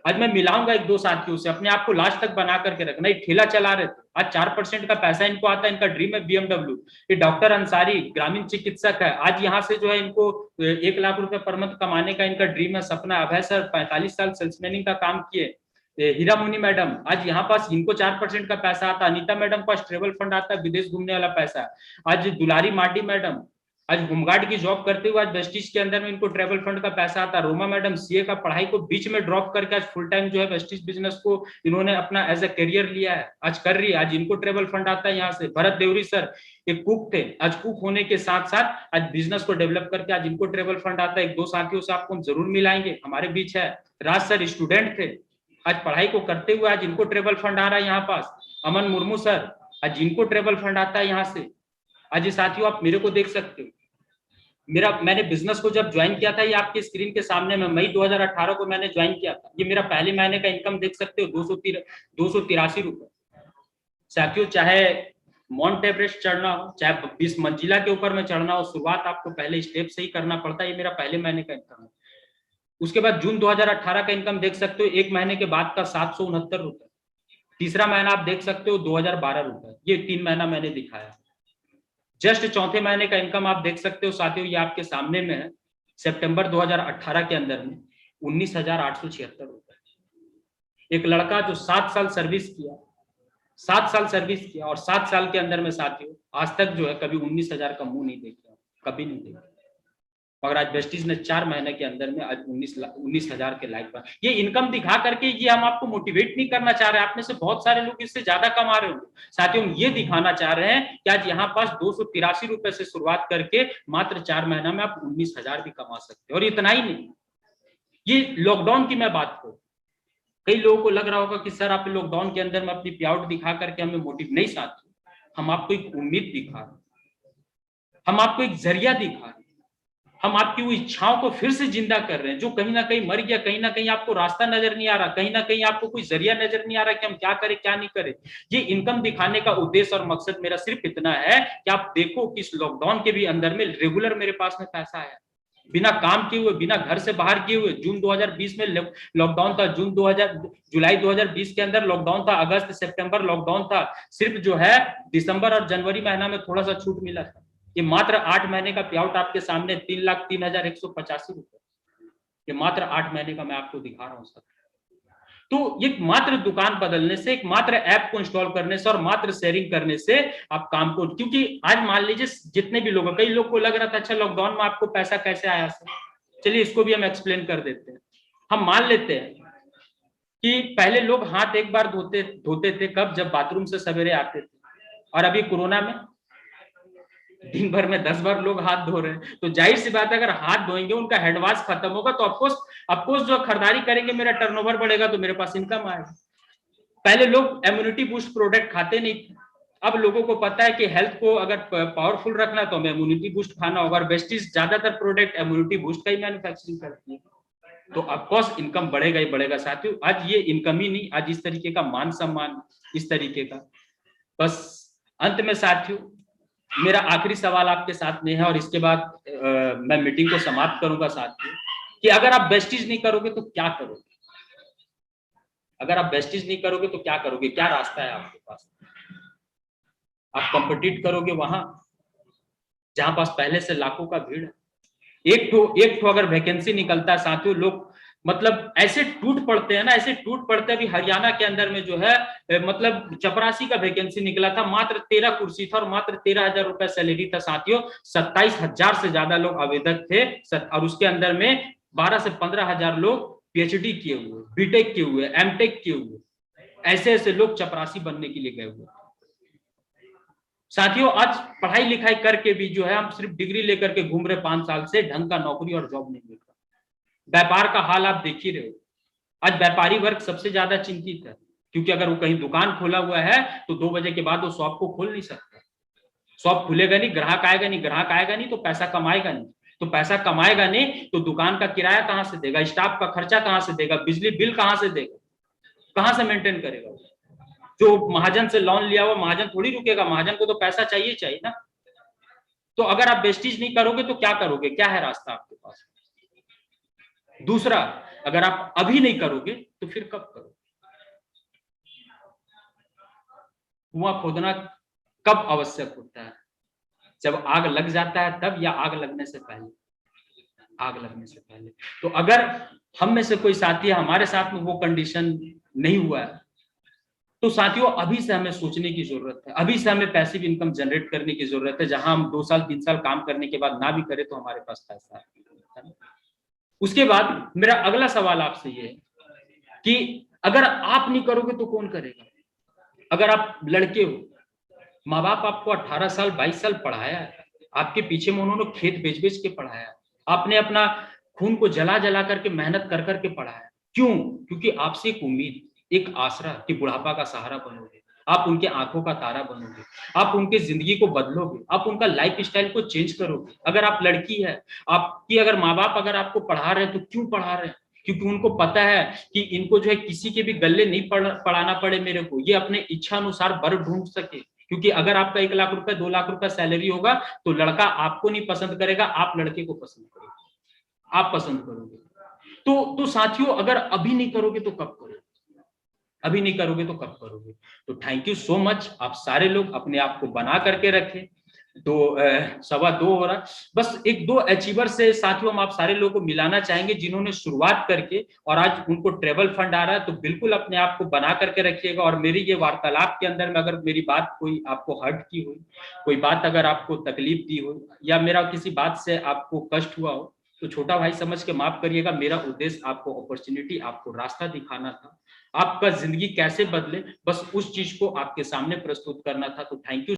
आज मैं मिलाऊंगा 1-2 साथियों से, अपने आप को लास्ट तक बना करके रखना। एक ठेला चला रहे थे, आज 4% का पैसा इनको आता है, इनका ड्रीम है BMW। ये डॉक्टर अंसारी ग्रामीण चिकित्सक है, आज यहाँ से जो है इनको 1 लाख रुपए पर मंथ कमाने का इनका ड्रीम है, सपना। अभय सर 45 साल सेल्समैनिंग का काम किए। हीरा मुनि मैडम, आज यहाँ पास इनको 4% का पैसा आता है। Anita madam pass travel fund आता है, विदेश घूमने वाला पैसा। आज दुलारी मार्डी मैडम, आज होमगार्ड की जॉब करते हुए आज वेस्टिज के अंदर में इनको ट्रेवल फंड का पैसा आता है। रोमा मैडम सीए का पढ़ाई को बीच में ड्रॉप करके आज फुल टाइम जो है वेस्टिज बिजनेस को इन्होंने अपना एज ए करियर लिया है, आज कर रही है, आज इनको ट्रेवल फंड आता है यहाँ से। भरत देवरी सर एक कुक थे, आज कुक होने के साथ साथ आज बिजनेस को डेवलप करके आज इनको ट्रेवल फंड आता है। एक दो साथियों से आपको हम जरूर मिलाएंगे, हमारे बीच है। राज सर स्टूडेंट थे, आज पढ़ाई को करते हुए आज इनको ट्रेवल फंड आ रहा है यहाँ पास। अमन मुर्मू सर, आज इनको ट्रेवल फंड आता है यहाँ से। आज ये साथियों आप मेरे को देख सकते हो, मैंने बिजनेस को जब ज्वाइन किया था, ये आपके स्क्रीन के सामने में मई 2018 को मैंने ज्वाइन किया था। ये मेरा पहले महीने का इनकम देख सकते हो 283 रुपए। साथियों चाहे माउंट एवरेस्ट चढ़ना हो, चाहे 20 मंजिला के ऊपर में चढ़ना हो, शुरुआत आपको पहले स्टेप से ही करना पड़ता है। ये मेरा पहले महीने का इनकम है। उसके बाद जून 2018 का इनकम देख सकते हो, एक महीने के बाद का 769 रुपए। तीसरा महीना आप देख सकते हो 2012 रुपए। ये 3 महीना मैंने दिखाया। जस्ट चौथे महीने का इनकम आप देख सकते हो साथियों, ये आपके सामने में है, सितंबर 2018 के अंदर में 19,876 रुपए। एक लड़का जो 7 साल सर्विस किया, 7 साल सर्विस किया और 7 साल के अंदर में साथियों आज तक जो है कभी 19,000 का मुंह नहीं देखा, कभी नहीं देखा। मगर आज वेस्टिज ने 4 महीने के अंदर में आज 19,000 के लाइक पर ये इनकम दिखा करके, ये हम आपको मोटिवेट नहीं करना चाह रहे हैं। आप में से बहुत सारे लोग इससे ज्यादा कमा रहे होंगे। साथियों हम ये दिखाना चाह रहे हैं कि आज यहाँ पास 283 रुपए से शुरुआत करके मात्र 4 महीना में आप 19,000 भी कमा सकते हैं। और इतना ही नहीं, ये लॉकडाउन की मैं बात करूं, कई लोगों को लग रहा होगा कि सर आप लॉकडाउन के अंदर में अपनी प्याउट दिखा करके हमें मोटिव नहीं। साथियों हम आपको एक उम्मीद दिखा रहे हैं, हम आपको एक जरिया दिखा रहे हैं, हम आपकी वो इच्छाओं को फिर से जिंदा कर रहे हैं जो कहीं ना कहीं मर गया। कहीं ना कहीं आपको रास्ता नजर नहीं आ रहा, कहीं ना कहीं आपको कोई जरिया नजर नहीं आ रहा कि हम क्या करें क्या नहीं करें। ये इनकम दिखाने का उद्देश्य और मकसद मेरा सिर्फ इतना है कि आप देखो कि इस लॉकडाउन के भी अंदर में रेगुलर मेरे पास में पैसा आया, बिना काम किए हुए, बिना घर से बाहर किए हुए। जून 2020 में लॉकडाउन था, जुलाई 2020 के अंदर लॉकडाउन था, अगस्त सितंबर लॉकडाउन था। सिर्फ जो है दिसंबर और जनवरी महीना में थोड़ा सा छूट मिला था। ये मात्र 8 महीने का पेआउट आपके सामने 3,03,185 रुपए, ये मात्र 8 महीने का मैं आपको दिखा रहा हूं सर। तो ये मात्र दुकान बदलने से, एक मात्र ऐप को इंस्टॉल करने से और मात्र शेयरिंग करने से आप काम को, क्योंकि आज मान लीजिए जितने भी लोग, कई लोग को लग रहा था अच्छा लॉकडाउन में आपको पैसा कैसे आया सर, चलिए इसको भी हम एक्सप्लेन कर देते हैं। हम मान लेते हैं कि पहले लोग हाथ एक बार धोते थे, कब, जब बाथरूम से सवेरे आते थे, और अभी कोरोना में दिन भर में 10 बार लोग हाथ धो रहे हैं। तो जाहिर सी बात है अगर हाथ धोएंगे, उनका हैंडवॉश खत्म होगा तो ऑफकोर्स जो खरीदारी करेंगे, मेरा टर्नओवर बढ़ेगा तो मेरे पास इनकम आएगा। पहले लोग इम्यूनिटी बूस्ट प्रोडक्ट खाते नहीं थे, अब लोगों को पता है कि हेल्थ को अगर पावरफुल रखना तो हमें इम्यूनिटी बूस्ट खाना होगा। और वेस्टिज ज्यादातर प्रोडक्ट इम्यूनिटी बूस्ट का ही मैन्युफैक्चरिंग करती है, तो ऑफकोर्स इनकम बढ़ेगा ही बढ़ेगा साथियों। आज ये इनकम ही नहीं, आज इस तरीके का मान सम्मान, इस तरीके का। बस अंत में साथियों मेरा आखिरी सवाल आपके साथ में है और इसके बाद मैं मीटिंग को समाप्त करूंगा साथियों, कि अगर आप वेस्टिज नहीं करोगे तो क्या करोगे? अगर आप वेस्टिज नहीं करोगे तो क्या करोगे? क्या रास्ता है आपके पास? आप कॉम्पिटिट करोगे वहां जहां पास पहले से लाखों का भीड़ है। एक ठो अगर वैकेंसी निकलता है साथियों, लोग मतलब ऐसे टूट पड़ते हैं ना, ऐसे टूट पड़ते हैं। अभी हरियाणा के अंदर में जो है मतलब चपरासी का वैकेंसी निकला था, मात्र 13 कुर्सी था और मात्र 13,000 रुपए सैलरी था साथियों। 27,000 से ज्यादा लोग आवेदक थे और उसके अंदर में 12 से 15,000 लोग पीएचडी किए हुए, बीटेक किए हुए, एमटेक किए हुए, ऐसे ऐसे लोग चपरासी बनने के लिए गए हुए साथियों। आज पढ़ाई लिखाई करके भी जो है हम सिर्फ डिग्री लेकर के घूम रहे 5 साल से, ढंग का नौकरी और जॉब नहीं मिल रहा। व्यापार का हाल आप देख ही रहे हो, आज व्यापारी वर्ग सबसे ज्यादा चिंतित है, क्योंकि अगर वो कहीं दुकान खोला हुआ है तो 2 बजे के बाद वो शॉप को खोल नहीं सकता। शॉप खुलेगा नहीं, ग्राहक आएगा नहीं, ग्राहक आएगा नहीं तो पैसा कमाएगा नहीं, तो पैसा कमाएगा नहीं तो दुकान का किराया कहां से देगा, स्टाफ का खर्चा कहां से देगा, बिजली बिल कहां से देगा, कहां से मेंटेन करेगा? जो महाजन से लोन लिया हुआ महाजन थोड़ी रुकेगा, महाजन को तो पैसा चाहिए ना। तो अगर आप वेस्टिज नहीं करोगे तो क्या करोगे? क्या है रास्ता आपके पास? दूसरा, अगर आप अभी नहीं करोगे तो फिर कब करोगे? कुआं खोदना कब आवश्यक होता है? जब आग लग जाता है तब, या आग लगने से पहले? आग लगने से पहले। तो अगर हम में से कोई साथी है, हमारे साथ में वो कंडीशन नहीं हुआ है, तो साथियों अभी से हमें सोचने की जरूरत है, अभी से हमें पैसिव इनकम जनरेट करने की जरूरत है, जहां हम 2 साल 3 साल काम करने के बाद ना भी करें तो हमारे पास पैसा है। उसके बाद मेरा अगला सवाल आपसे ये है कि अगर आप नहीं करोगे तो कौन करेगा? अगर आप लड़के हो, माँ बाप आपको 18 साल 22 साल पढ़ाया है, आपके पीछे में उन्होंने खेत बेच बेच के पढ़ाया है, आपने अपना खून को जला जला करके मेहनत कर करके पढ़ाया। क्यों? क्योंकि आपसे एक उम्मीद, एक आसरा कि बुढ़ापा का सहारा बनोगे, आप उनके आंखों का तारा बनोगे, आप उनके जिंदगी को बदलोगे, आप उनका लाइफ स्टाइल को चेंज करोगे। अगर आप लड़की है, आपकी अगर माँ बाप अगर आपको पढ़ा रहे हैं तो क्यों पढ़ा रहे हैं? क्योंकि उनको पता है कि इनको जो है किसी के भी गले नहीं पढ़ाना पड़े मेरे को, ये अपने इच्छा अनुसार वर ढूंढ सके। क्योंकि अगर आपका 1 लाख रुपए 2 लाख रुपए सैलरी होगा तो लड़का आपको नहीं पसंद करेगा, आप लड़के को पसंद करोगे, आप पसंद करोगे। तो साथियों अगर अभी नहीं करोगे तो कब करोगे? अभी नहीं करोगे तो कब करोगे? तो थैंक यू सो मच। आप सारे लोग अपने आप को बना करके रखें। तो 2:15 हो रहा। बस एक दो अचीवर से साथियों हम आप सारे लोगों को मिलाना चाहेंगे जिन्होंने शुरुआत करके और आज उनको ट्रेवल फंड आ रहा है। तो बिल्कुल अपने आप को बना करके रखिएगा। और मेरी ये वार्तालाप के अंदर में अगर मेरी बात कोई आपको हर्ट की हुई, कोई बात अगर आपको तकलीफ दी हो या मेरा किसी बात से आपको कष्ट हुआ हो तो छोटा भाई समझ के माफ करिएगा। मेरा उद्देश्य आपको अपॉर्चुनिटी, आपको रास्ता दिखाना था, आपका जिंदगी कैसे बदले बस उस चीज को आपके सामने प्रस्तुत करना था। तो थैंक यू।